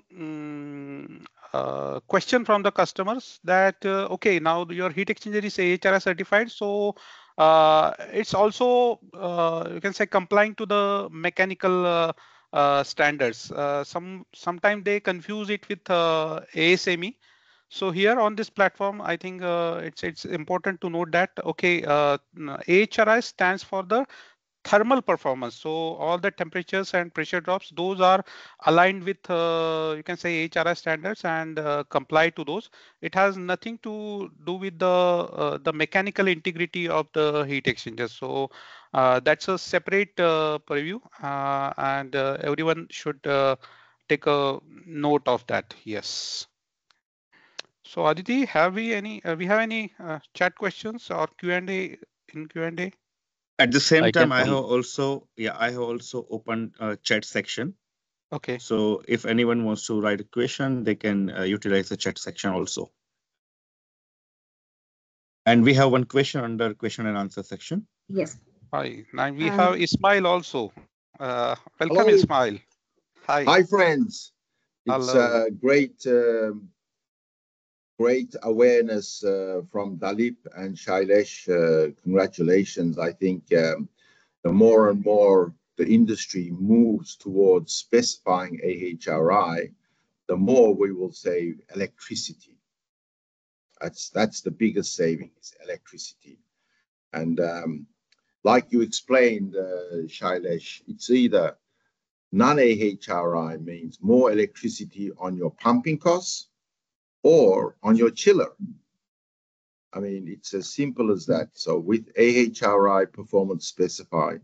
question from the customers that okay, now your heat exchanger is AHRI certified, so it's also you can say complying to the mechanical standards. Sometimes they confuse it with ASME. So here on this platform, I think it's important to note that okay, AHRI stands for the thermal performance. So all the temperatures and pressure drops, those are aligned with you can say AHRI standards and comply to those. It has nothing to do with the mechanical integrity of the heat exchanger. So that's a separate preview, and everyone should take a note of that. Yes. So Aditi, have we any chat questions or Q&A in Q&A? At the same time, I have also opened a chat section. Okay. So if anyone wants to write a question, they can utilize the chat section also. And we have one question under question and answer section. Yes. Hi. Now we have Ismail also. Welcome, Hello. Ismail. Hi. Hi, friends. It's Hello. great awareness from Dalip and Shailesh. Congratulations. I think the more and more the industry moves towards specifying AHRI, the more we will save electricity. That's the biggest savings, electricity. And like you explained, Shailesh, it's either non-AHRI means more electricity on your pumping costs or on your chiller. I mean, it's as simple as that. So with AHRI performance specified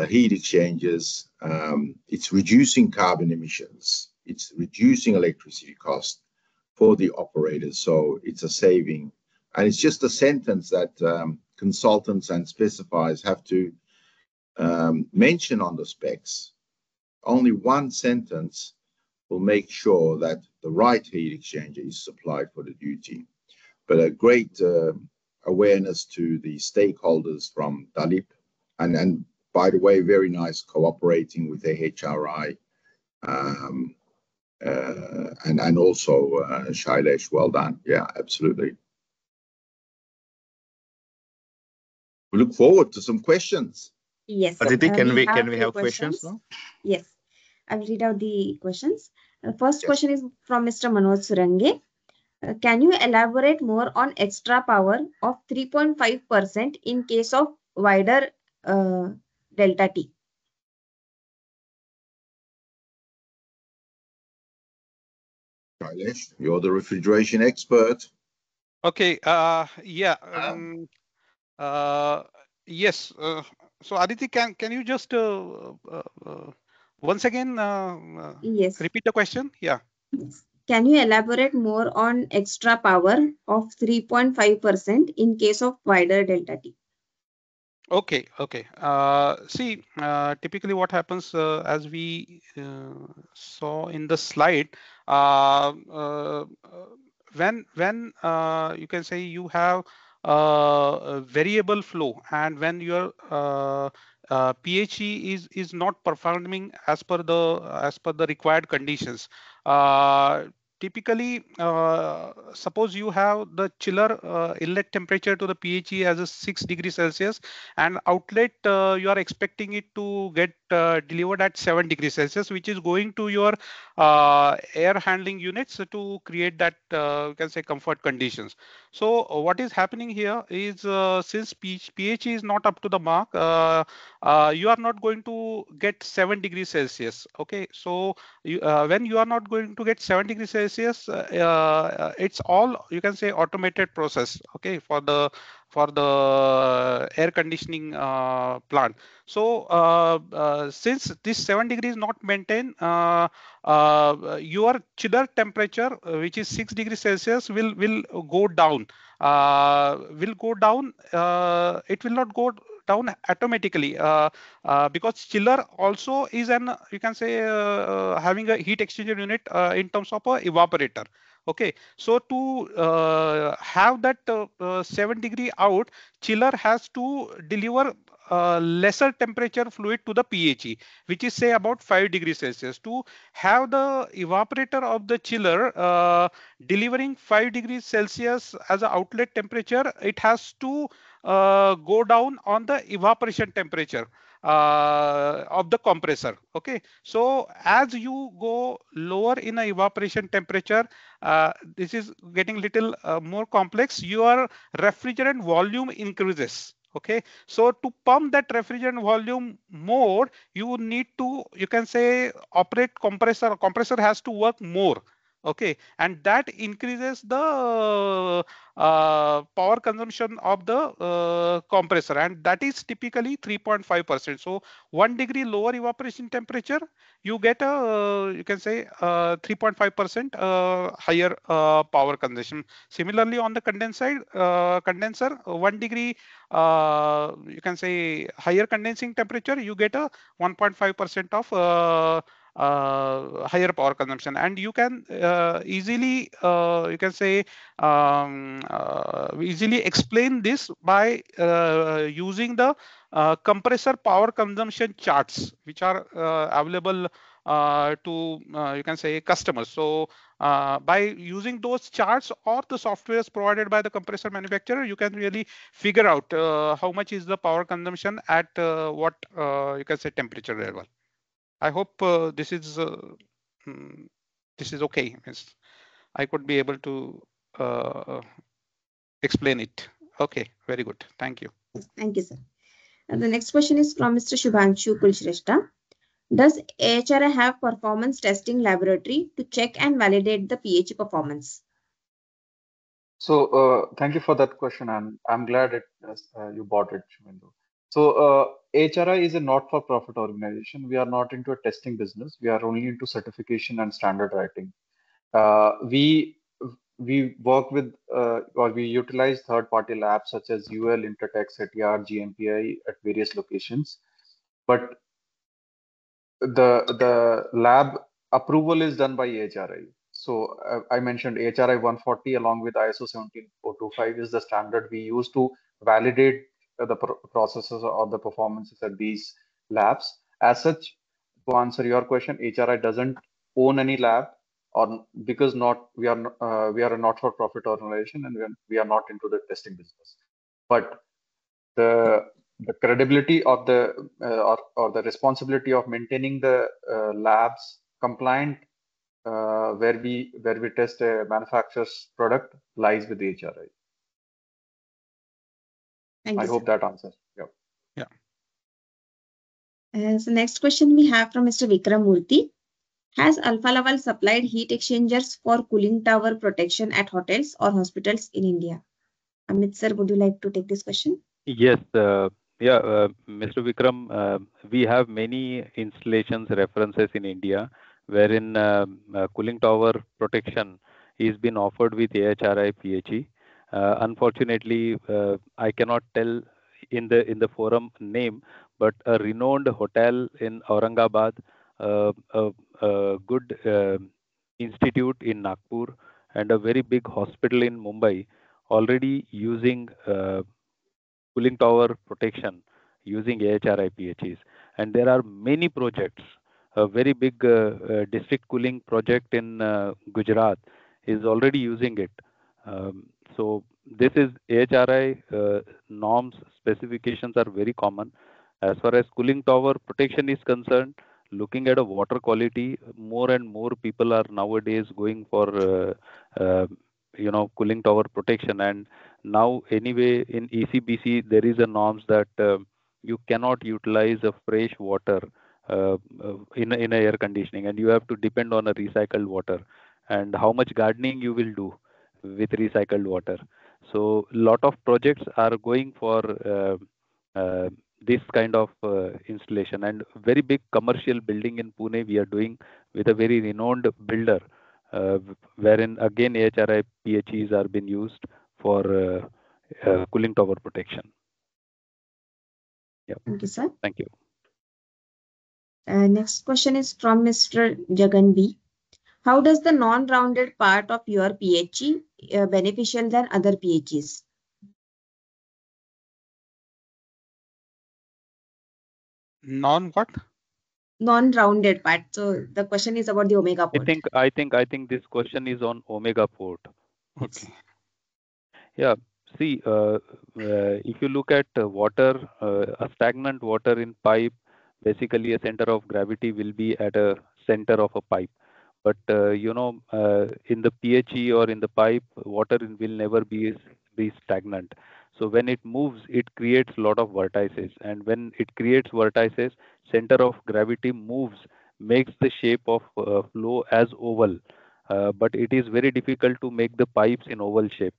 heat exchangers, it's reducing carbon emissions. It's reducing electricity cost for the operators. So it's a saving. And it's just a sentence that consultants and specifiers have to mention on the specs. Only one sentence will make sure that the right heat exchanger is supplied for the duty. But a great awareness to the stakeholders from Dalip, and by the way, very nice cooperating with AHRI, and also Shailesh, well done. Yeah, absolutely. We look forward to some questions. Yes. Aditi, can we have questions now? Yes. I will read out the questions. First question is from Mr. Manoj Surange. Can you elaborate more on extra power of 3.5% in case of wider delta T? Shailesh, you're the refrigeration expert. Okay. Yeah. Yes. So Aditi, can you just once again yes. repeat the question? Yeah. Yes. Can you elaborate more on extra power of 3.5% in case of wider delta T? Okay. See, typically what happens as we saw in the slide, when you can say you have a variable flow, and when your PHE is not performing as per the required conditions. Typically, suppose you have the chiller inlet temperature to the PHE as a 6 degrees Celsius, and outlet you are expecting it to get delivered at 7 degrees Celsius, which is going to your air handling units to create that you can say comfort conditions. So what is happening here is since pH is not up to the mark, you are not going to get 7 degrees Celsius. Okay, so when you are not going to get 7 degrees Celsius, it's all you can say automated process. Okay, for the air conditioning plant. So since this 7 degrees not maintained, your chiller temperature, which is 6 degrees Celsius, will go down. Will go down. It will not go down automatically because chiller also is an you can say having a heat exchanger unit in terms of a evaporator. Okay, so to have that 7 degree out, chiller has to deliver lesser temperature fluid to the PHE, which is say about 5 degrees Celsius. To have the evaporator of the chiller delivering 5 degrees Celsius as an outlet temperature, it has to go down on the evaporation temperature of the compressor. Okay, so as you go lower in a evaporation temperature, this is getting little more complex. Your refrigerant volume increases. Okay, so to pump that refrigerant volume more, you need to you can say operate compressor. Compressor has to work more. Okay, and that increases the power consumption of the compressor, and that is typically 3.5%. So 1 degree lower evaporation temperature, you get a you can say 3.5% higher power consumption. Similarly, on the condenser, 1 degree you can say higher condensing temperature, you get a 1.5% of higher power consumption, and you can easily you can say easily explain this by using the compressor power consumption charts, which are available to you can say customers. So by using those charts or the softwares provided by the compressor manufacturer, you can really figure out how much is the power consumption at what you can say temperature level. I hope this is okay. I could be able to explain it. Okay, very good. Thank you. Thank you, sir. And the next question is from Mr. Shubhanshu Kulshrestha. Does AHRI have performance testing laboratory to check and validate the pH performance? So thank you for that question, and I'm glad you bought it, Shumendu. So AHRI is a not-for-profit organization. We are not into a testing business. We are only into certification and standard writing. We work with or we utilize third-party labs such as UL, Intertech, CETIAR, GMPI at various locations. But the lab approval is done by AHRI. So I mentioned AHRI 140 along with ISO 17025 is the standard we use to validate the processes or the performances at these labs. As such, to answer your question, AHRI doesn't own any lab, or because we are a not-for-profit organization, and we are not into the testing business. But the credibility of the or the responsibility of maintaining the labs compliant where we test a manufacturer's product lies with the HRI. Thank you, I hope that answers. Yeah. So next question we have from Mr. Vikram Murthy. Has Alfa Laval supplied heat exchangers for cooling tower protection at hotels or hospitals in India? Amit sir, would you like to take this question? Yes, Mr. Vikram, we have many installations references in India wherein cooling tower protection is been offered with AHRI PHE. Unfortunately, I cannot tell in the forum name, but a renowned hotel in Aurangabad, a good institute in Nagpur, and a very big hospital in Mumbai already using cooling tower protection using AHRI PHEs. And there are many projects. A very big district cooling project in Gujarat is already using it. So this is AHRI norms specifications are very common. As far as cooling tower protection is concerned, looking at a water quality, more and more people are nowadays going for cooling tower protection. And now anyway in ECBC there is a norms that you cannot utilize a fresh water in a air conditioning, and you have to depend on a recycled water, and how much gardening you will do with recycled water. So lot of projects are going for this kind of installation, and very big commercial building in Pune we are doing with a very renowned builder, wherein again AHRI PHEs are being used for cooling tower protection. Yeah. Thank you, sir. Thank you. Next question is from Mr. Jagan B. How does the non-rounded part of your PHE beneficial than other PHEs? Non-what? Non-rounded part. So the question is about the omega port. I think this question is on omega port. Okay. Yeah. See, if you look at water, a stagnant water in pipe, basically a center of gravity will be at a center of a pipe. But in the PHE or in the pipe, water will never be stagnant. So when it moves, it creates a lot of vortices, and when it creates vortices, center of gravity moves, makes the shape of flow as oval. But it is very difficult to make the pipes in oval shape.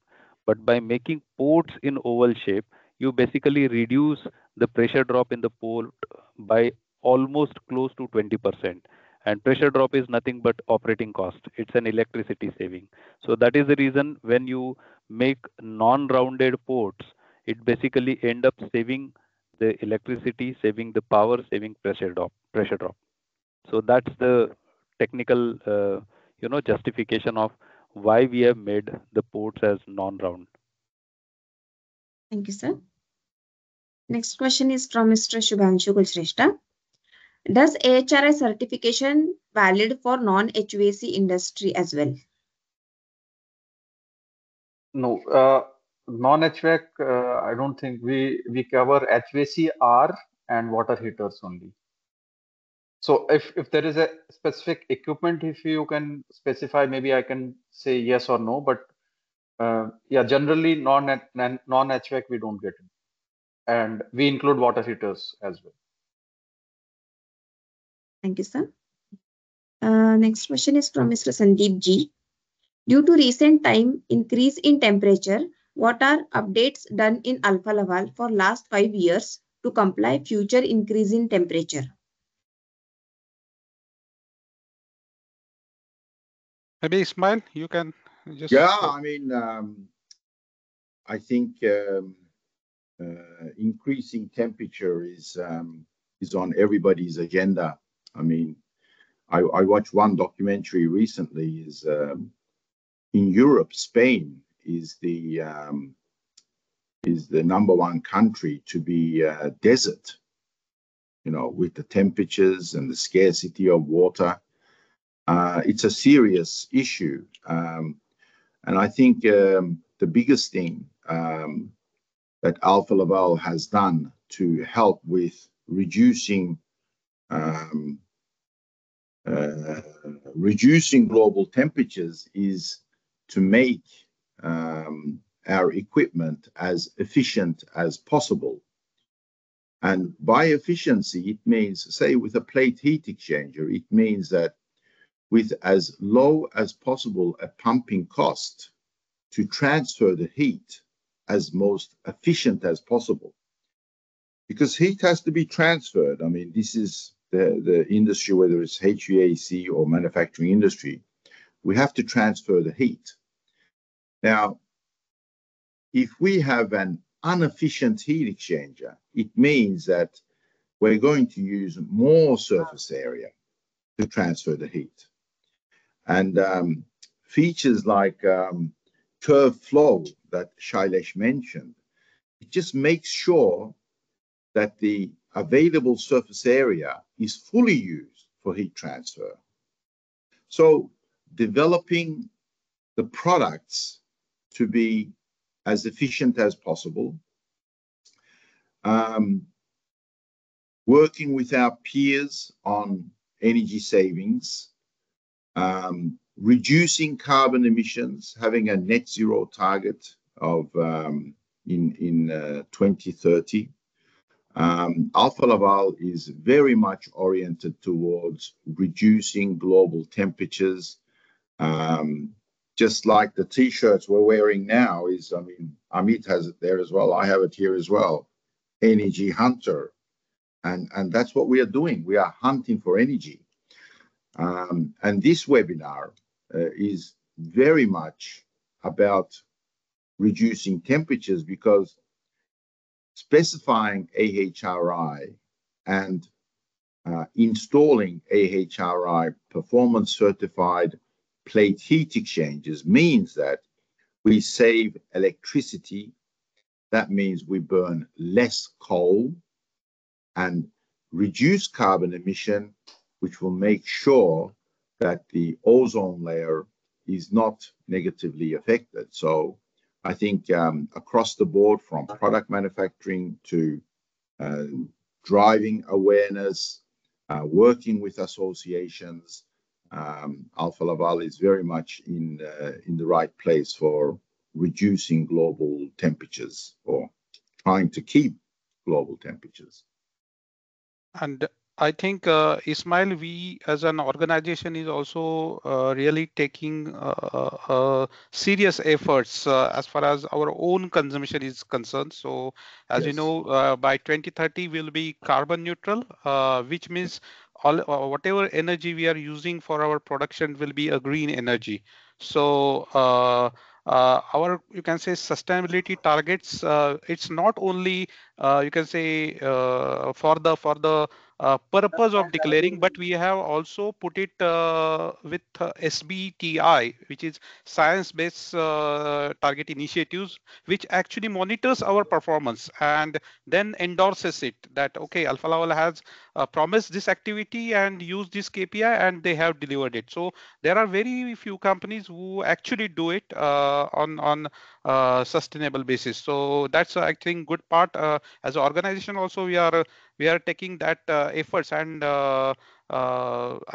But by making ports in oval shape, you basically reduce the pressure drop in the port by almost close to 20%. And pressure drop is nothing but operating cost. It's an electricity saving. So that is the reason when you make non-rounded ports, it basically end up saving the electricity, saving the power, saving pressure drop. So that's the technical justification of why we have made the ports as non-round. Thank you, sir. Next question is from Mr. Shubhanshu Kulshrestha. Does AHRI certification valid for non-HVAC industry as well? No, non-HVAC, I don't think we cover HVAC R and water heaters only. So if there is a specific equipment, if you can specify, maybe I can say yes or no. But yeah, generally non-HVAC we don't get it, and we include water heaters as well. Thank you, sir. Next question is from Mr. Sandeep G. Due to recent time increase in temperature, what are updates done in Alfa Laval for last 5 years to comply future increase in temperature? Maybe Ismail, you can just. Yeah, I mean, I think increasing temperature is on everybody's agenda. I mean, I watched one documentary recently. Is in Europe, Spain is the number one country to be desert. You know, with the temperatures and the scarcity of water, it's a serious issue. And I think the biggest thing that Alfa Laval has done to help with reducing global temperatures is to make our equipment as efficient as possible. And by efficiency, it means, say, with a plate heat exchanger, it means that with as low as possible a pumping cost to transfer the heat as most efficient as possible. Because heat has to be transferred. I mean, this is the industry, whether it's HVAC or manufacturing industry, we have to transfer the heat. Now, if we have an inefficient heat exchanger, it means that we're going to use more surface area to transfer the heat. And features like curved flow that Shailesh mentioned, it just makes sure that the available surface area is fully used for heat transfer. So developing the products to be as efficient as possible, working with our peers on energy savings, reducing carbon emissions, having a net zero target of in 2030. Alfa Laval is very much oriented towards reducing global temperatures. Just like the t-shirts we're wearing now is, I mean, Amit has it there as well. I have it here as well. Energy hunter. And that's what we are doing. We are hunting for energy. And this webinar is very much about reducing temperatures, because specifying AHRI and installing AHRI performance certified plate heat exchangers means that we save electricity. That means we burn less coal and reduce carbon emission, which will make sure that the ozone layer is not negatively affected. So I think across the board, from product manufacturing to driving awareness, working with associations, Alfa Laval is very much in the right place for reducing global temperatures, or trying to keep global temperatures. And I think, Ismail, we as an organization is also really taking serious efforts as far as our own consumption is concerned. So as you know, by 2030, we'll be carbon neutral, which means all whatever energy we are using for our production will be a green energy. So our, you can say, sustainability targets, it's not only you can say for the purpose of declaring, but we have also put it with SBTI, which is science-based target initiatives, which actually monitors our performance and then endorses it that, okay, Alfa Laval has promised this activity and used this KPI, and they have delivered it. So there are very few companies who actually do it on sustainable basis. So that's I think good part. As an organization also, we are taking that efforts, and I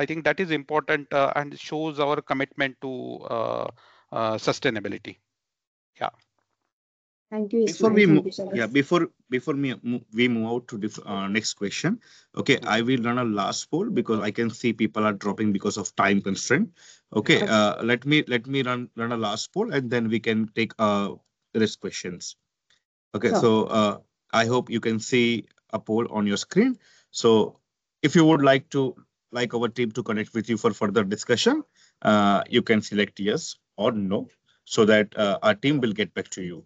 think that is important and shows our commitment to sustainability. Yeah. Thank you, Before Ismail. we Thank move, you, Shailesh. yeah, before we move out to the next question. Okay, I will run a last poll because I can see people are dropping because of time constraint. Okay, let me run a last poll, and then we can take rest questions. Okay, Sure. so I hope you can see a poll on your screen. So if you would like our team to connect with you for further discussion, you can select yes or no, so that our team will get back to you.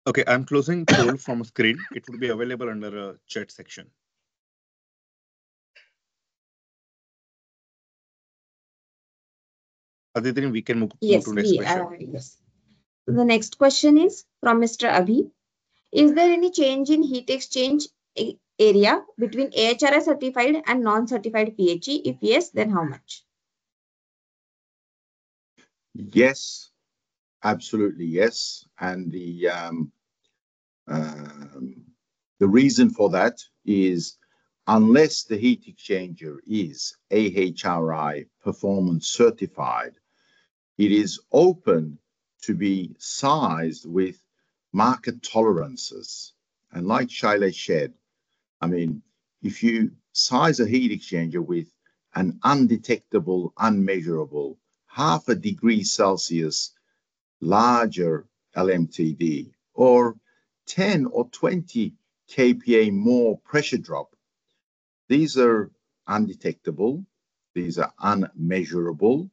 Okay, I'm closing poll from screen. It would be available under a chat section. Aditya, we can move to next question. Yes. The next question is from Mr. Abhi. Is there any change in heat exchange area between AHRI certified and non-certified PHE? If yes, then how much? Yes, absolutely yes. And the reason for that is unless the heat exchanger is AHRI performance certified, it is open to be sized with market tolerances. And like Shailesh said, I mean, if you size a heat exchanger with an undetectable, unmeasurable, half a degree Celsius larger LMTD or 10 or 20 kPa more pressure drop, these are undetectable, these are unmeasurable,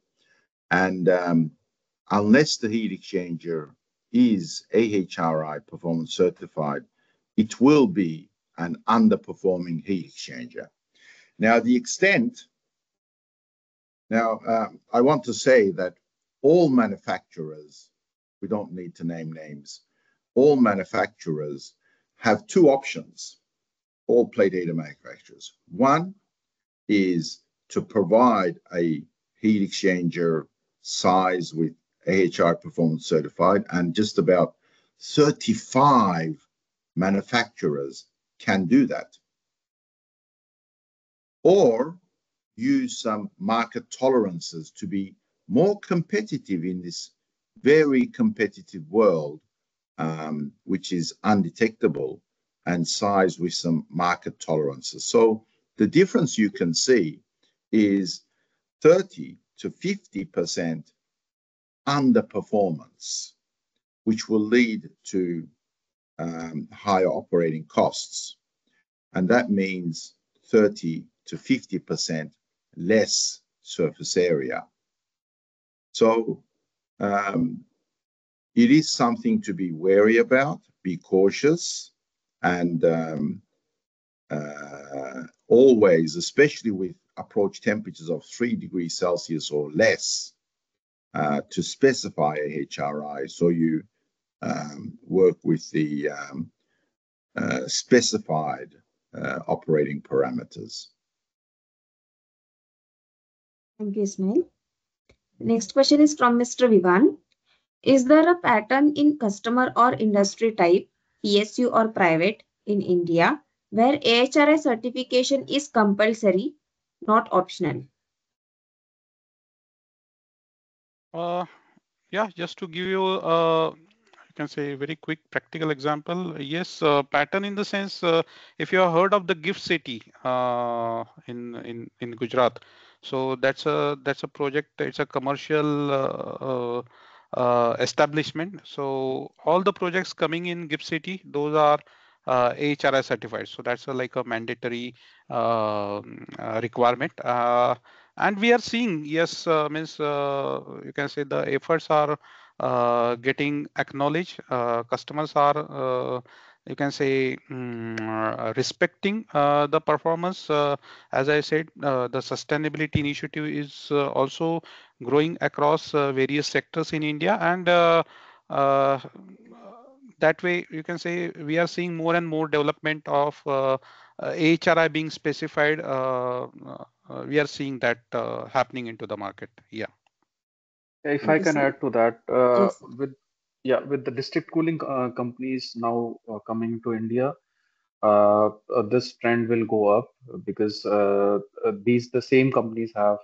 and unless the heat exchanger is AHRI performance certified, it will be an underperforming heat exchanger. Now, I want to say that all manufacturers, we don't need to name names, all manufacturers have two options, all plate heater manufacturers. One is to provide a heat exchanger size with AHRI performance certified, and just about 35 manufacturers can do that. Or use some market tolerances to be more competitive in this very competitive world, which is undetectable, and size with some market tolerances. So the difference you can see is 30 to 50% underperformance, which will lead to higher operating costs. And that means 30 to 50% less surface area. So it is something to be wary about, be cautious, and always, especially with approach temperatures of 3 degrees Celsius or less, to specify AHRI. So you work with the specified operating parameters. Thank you, Ismail. Next question is from Mr. Vivan. Is there a pattern in customer or industry type, PSU or private, in India where AHRI certification is compulsory, not optional? Yeah, just to give you you can say a very quick practical example. Yes, pattern in the sense, if you have heard of the gift city in Gujarat, so that's a project. It's a commercial establishment. So all the projects coming in gift city, those are AHRI certified. So that's like a mandatory requirement. And we are seeing, yes, means you can say the efforts are getting acknowledged. Customers are, you can say, respecting the performance. As I said, the sustainability initiative is also growing across various sectors in India, and that way you can say we are seeing more and more development of AHRI being specified. We are seeing that happening into the market. Yeah. If Thank I you, can sir. add to that, Yes. with the district cooling companies now coming to India, this trend will go up because the same companies have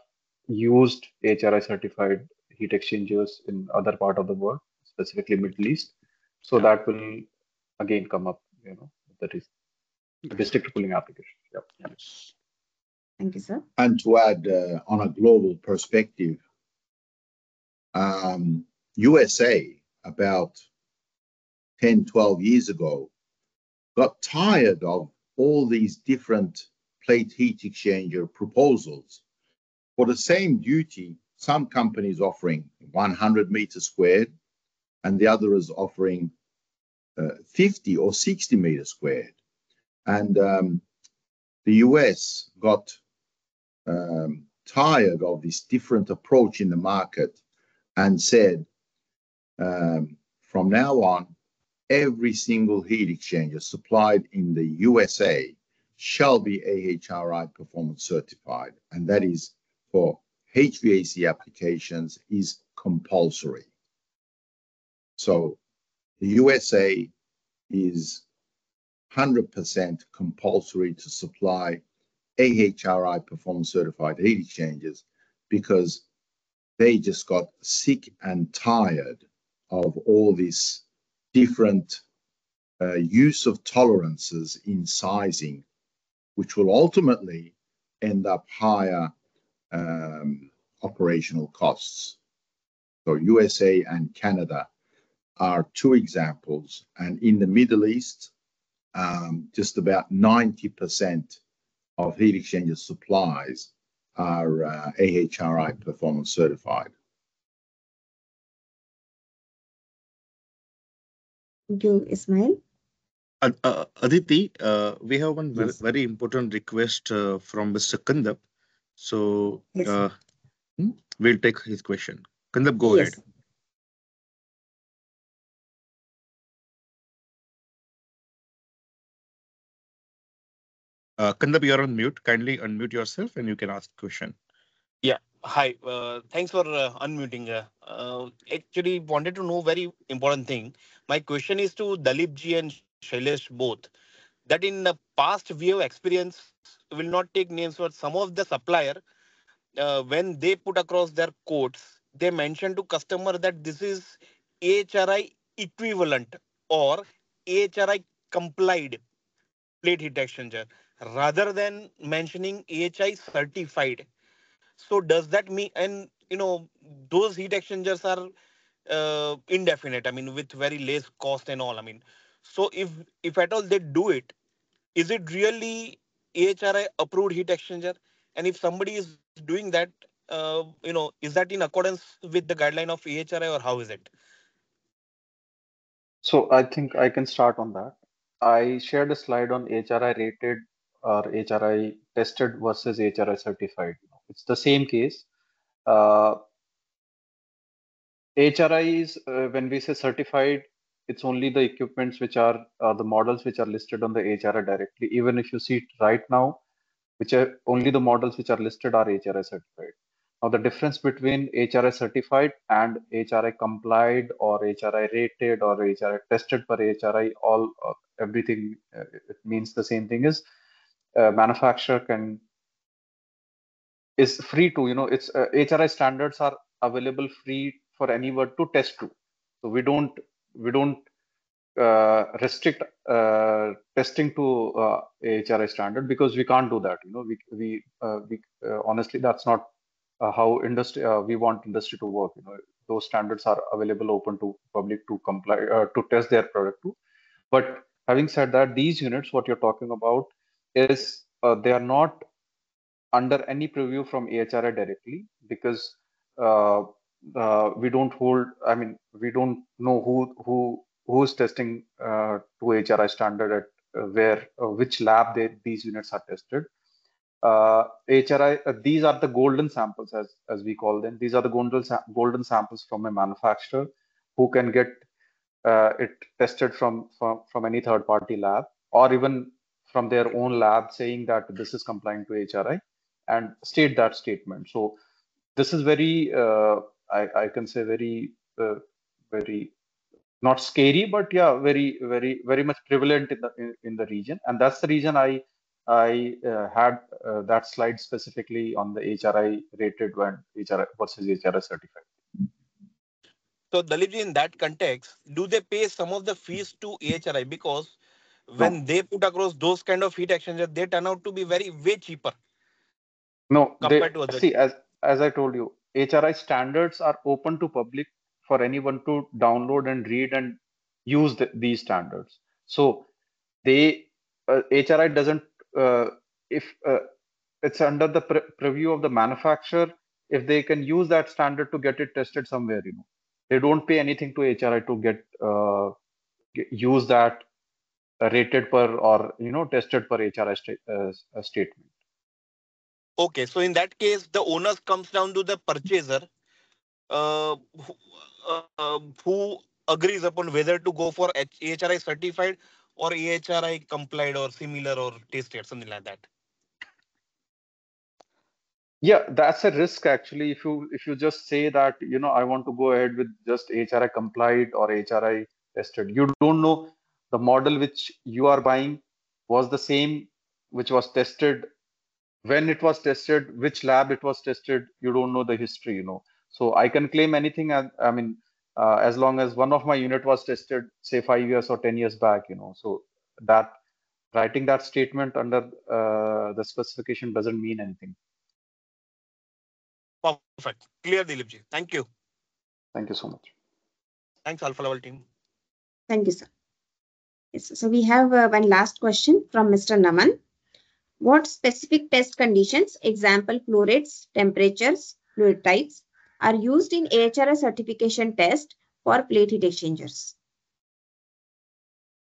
used AHRI certified heat exchangers in other part of the world, specifically Middle East. So Yeah. that will again come up, that is the Great. district cooling application. Yep. Yes. Thank you, sir. And to add on a global perspective, USA about 10, 12 years ago got tired of all these different plate heat exchanger proposals. For the same duty, some companies offering 100 meters squared and the other is offering 50 or 60 meters squared. And the US got tired of this different approach in the market and said, from now on, every single heat exchanger supplied in the USA shall be AHRI performance certified. And that is for HVAC applications is compulsory. So the USA is 100% compulsory to supply AHRI performance certified heat exchangers because they just got sick and tired of all this different use of tolerances in sizing, which will ultimately end up higher operational costs. So USA and Canada are two examples, and in the Middle East, just about 90% of heat exchanger supplies are AHRI performance certified. Thank you, Ismail. Aditi, we have one Yes. very important request from Mr. Kandap. So Yes. we'll take his question. Kandap, go Yes. ahead. Kandap, you're on mute. Kindly unmute yourself and you can ask the question. Yeah. Hi. Thanks for unmuting. Actually, wanted to know very important thing. My question is to Dalip ji and Shailesh both. That in the past we have experience. Will not take names, but some of the supplier when they put across their quotes, they mention to customer that this is AHRI equivalent or AHRI complied plate heat exchanger rather than mentioning AHI certified. So does that mean, and those heat exchangers are indefinite, I mean, with very less cost and all, I mean, so if at all they do it, is it really AHRI approved heat exchanger? And if somebody is doing that, is that in accordance with the guideline of AHRI, or how is it? So I think I can start on that. I shared a slide on HRI rated or HRI tested versus HRI certified. It's the same case. HRI is when we say certified, it's only the equipments which are the models which are listed on the HRI directly. Even if you see it right now, which are only the models which are listed are HRI certified. Now the difference between HRI certified and HRI complied or HRI rated or HRI tested per HRI, all everything it means the same thing is manufacturer is free to it's HRI standards are available free for anyone to test to. So we don't restrict testing to AHRI standard because we can't do that. We honestly that's not how industry we want industry to work. Those standards are available open to public to comply to test their product to. But having said that, these units, what you're talking about, is they are not under any preview from AHRI directly because we don't hold. I mean, we don't know who's testing to AHRI standard at where which lab these units are tested. AHRI, these are the golden samples as we call them. These are the golden samples from a manufacturer who can get it tested from any third party lab or even from their own lab saying that this is compliant to HRI and state that statement. So this is very, I can say very not scary, but yeah, very much prevalent in the region, and that's the reason I had that slide specifically on the HRI rated and HRI versus HRI certified. So Dalip ji, in that context, do they pay some of the fees to AHRI? Because when they put across those kind of heat exchangers, they turn out to be very way cheaper No, they compared to others. see as I told you, HRI standards are open to public for anyone to download and read and use these standards. So they HRI doesn't if it's under the preview of the manufacturer. If they can use that standard to get it tested somewhere, they don't pay anything to HRI to use that rated per or tested per HRI statement. Okay, so in that case, the onus comes down to the purchaser, uh, who, who agrees upon whether to go for AHRI certified or AHRI complied or similar or tested, something like that. Yeah, that's a risk actually. If you just say that, I want to go ahead with just AHRI compliant or AHRI tested, you don't know the model which you are buying was the same which was tested, when it was tested, which lab it was tested. You don't know the history. So I can claim anything. I mean, as long as one of my unit was tested, say 5 years or 10 years back. So that writing that statement under the specification doesn't mean anything. Perfect. Clear, Dilipji. Thank you. Thank you so much. Thanks, Alpha Level team. Thank you, sir. Yes, so we have one last question from Mr. Naman. What specific test conditions, example flow rates, temperatures, fluid types, are used in AHRI certification test for plate heat exchangers?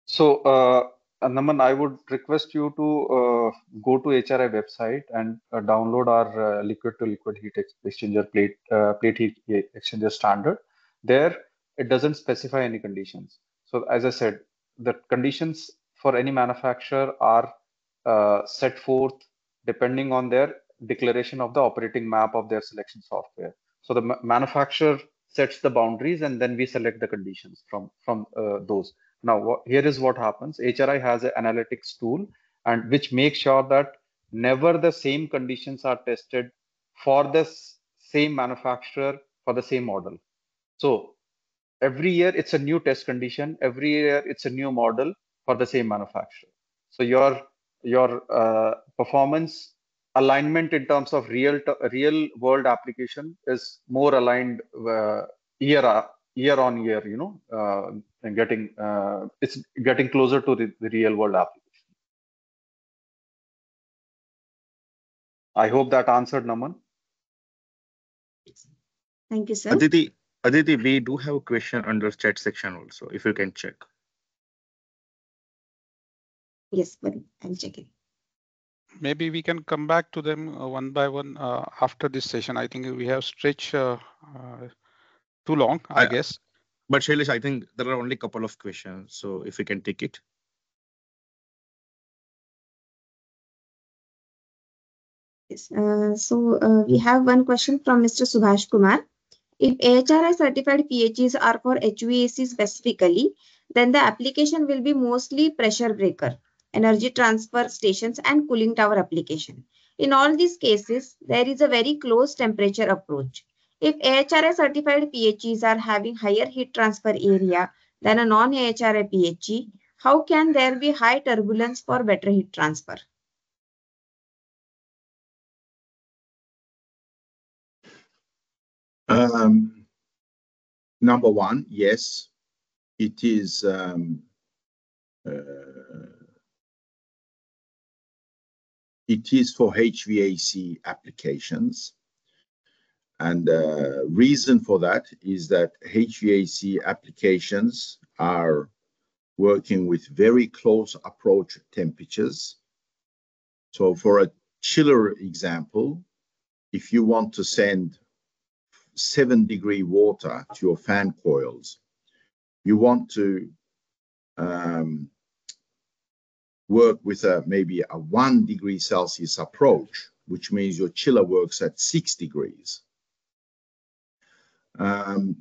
So, Naman, I would request you to go to HRI website and download our liquid to liquid heat exchanger plate heat exchanger standard. There, it doesn't specify any conditions. So, as I said, the conditions for any manufacturer are set forth depending on their declaration of the operating map of their selection software. So, the manufacturer sets the boundaries, and then we select the conditions from those. Now, here is what happens. HRI has an analytics tool, and which makes sure that never the same conditions are tested for the same manufacturer for the same model. So every year it's a new test condition. Every year it's a new model for the same manufacturer. So your performance alignment in terms of real world application is more aligned year on year. And it's getting closer to the real world application. I hope that answered, Naman. Thank you, sir. Aditi, we do have a question under chat section also, if you can check. Yes, but I'll check it. Maybe we can come back to them one by one after this session. I think we have stretched too long, I guess. But Shailesh, I think there are only a couple of questions, so if we can take it. Yes. We have one question from Mr. Subhash Kumar. If AHRI certified PHEs are for HVAC specifically, then the application will be mostly pressure breaker, energy transfer stations, and cooling tower application. In all these cases, there is a very close temperature approach. If AHRI certified PHEs are having higher heat transfer area than a non-AHRI PHE, how can there be high turbulence for better heat transfer? Number one, yes, it is for HVAC applications. And the reason for that is that HVAC applications are working with very close approach temperatures. So for a chiller example, if you want to send 7-degree water to your fan coils, you want to work with maybe a 1 degree Celsius approach, which means your chiller works at 6 degrees.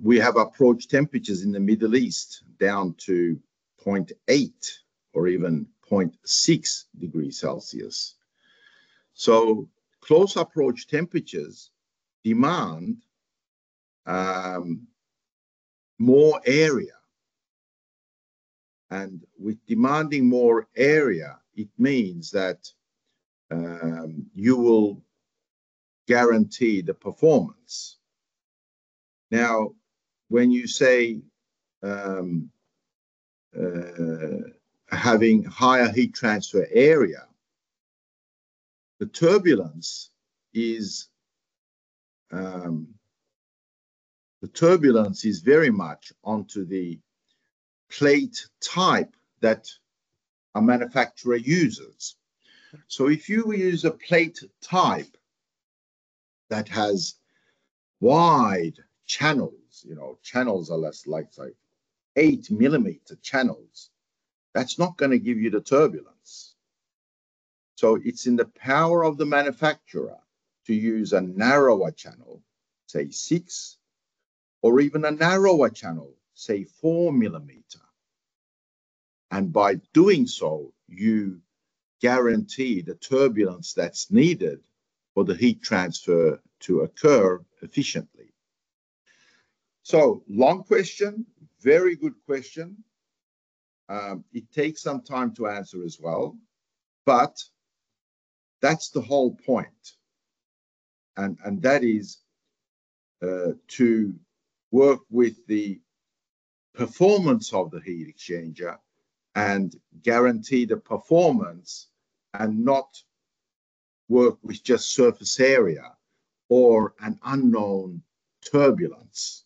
We have approach temperatures in the Middle East down to 0.8 or even 0.6 degrees Celsius. So close approach temperatures demand more area. And with demanding more area, it means that you will guarantee the performance. Now, when you say having higher heat transfer area, the turbulence is very much onto the plate type that a manufacturer uses. So if you use a plate type that has wide channels, channels are less like 8 millimeter channels, that's not going to give you the turbulence. So it's in the power of the manufacturer to use a narrower channel, say 6, or even a narrower channel, say 4 millimeter. And by doing so, you guarantee the turbulence that's needed for the heat transfer to occur efficiently. So, long question, very good question. It takes some time to answer as well, but that's the whole point. And that is to work with the performance of the heat exchanger and guarantee the performance and not work with just surface area or an unknown turbulence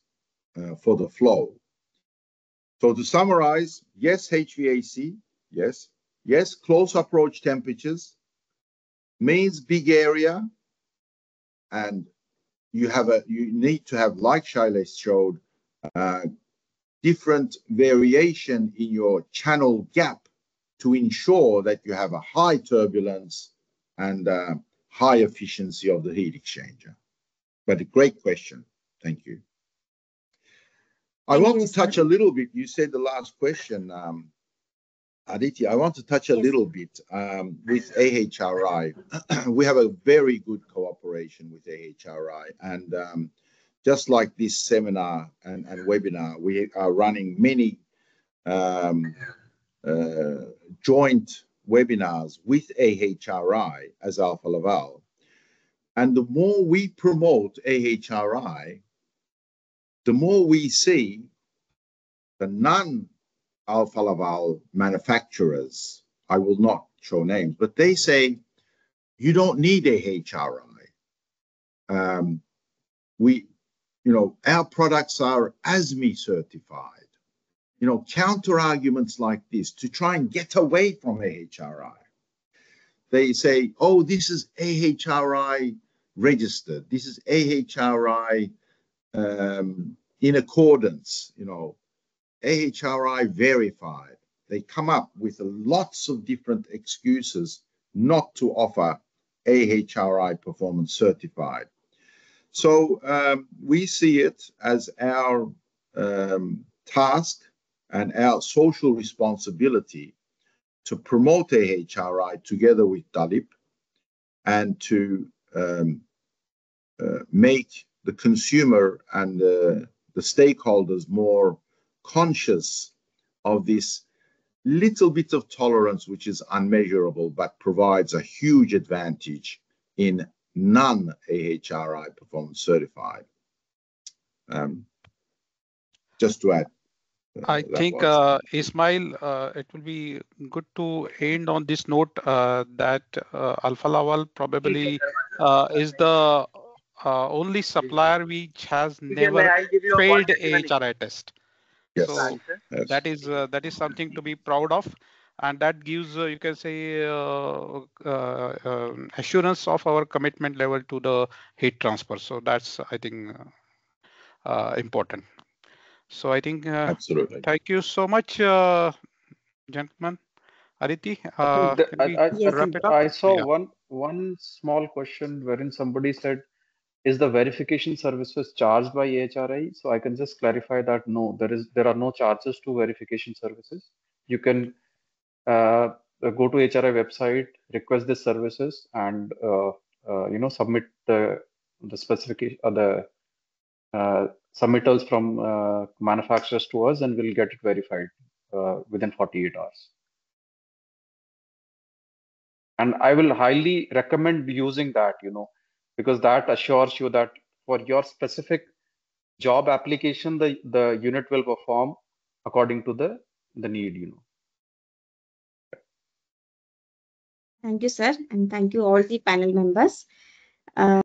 for the flow. So to summarize, yes, HVAC, yes. Yes, close approach temperatures means big area, and you need to have, like Shailesh showed, different variation in your channel gap to ensure that you have a high turbulence and high efficiency of the heat exchanger. But a great question. Thank you. I want to touch a little bit. You said the last question, Aditi. I want to touch a little bit with AHRI. We have a very good cooperation with AHRI, and just like this seminar and webinar, we are running many joint webinars with AHRI as Alfa Laval. And the more we promote AHRI, the more we see the non-Alfa Laval manufacturers, I will not show names, but they say, you don't need AHRI. Our products are ASME certified. Counter arguments like this to try and get away from AHRI. They say, oh, this is AHRI registered. This is AHRI in accordance, AHRI verified. They come up with lots of different excuses not to offer AHRI performance certified. So we see it as our task and our social responsibility to promote AHRI together with Dalip and to make the consumer and the stakeholders more conscious of this little bit of tolerance, which is unmeasurable, but provides a huge advantage in non-AHRI performance certified. Just to add. I think, Ismail, it will be good to end on this note that Alfa Laval probably is the only supplier which has never failed AHRI test. Yes. So yes. that is something to be proud of, and that gives you can say assurance of our commitment level to the heat transfer. So that's, I think, important. So I think absolutely. Thank you so much, gentlemen. Aditi, can we wrap it up? I saw one small question wherein somebody said, is the verification services charged by AHRI? So I can just clarify that no, there are no charges to verification services. You can go to AHRI website, request the services, and submit the specification the submittals from manufacturers to us, and we'll get it verified within 48 hours. And I will highly recommend using that, because that assures you that for your specific job application, the unit will perform according to the need, Thank you, sir, and thank you all the panel members.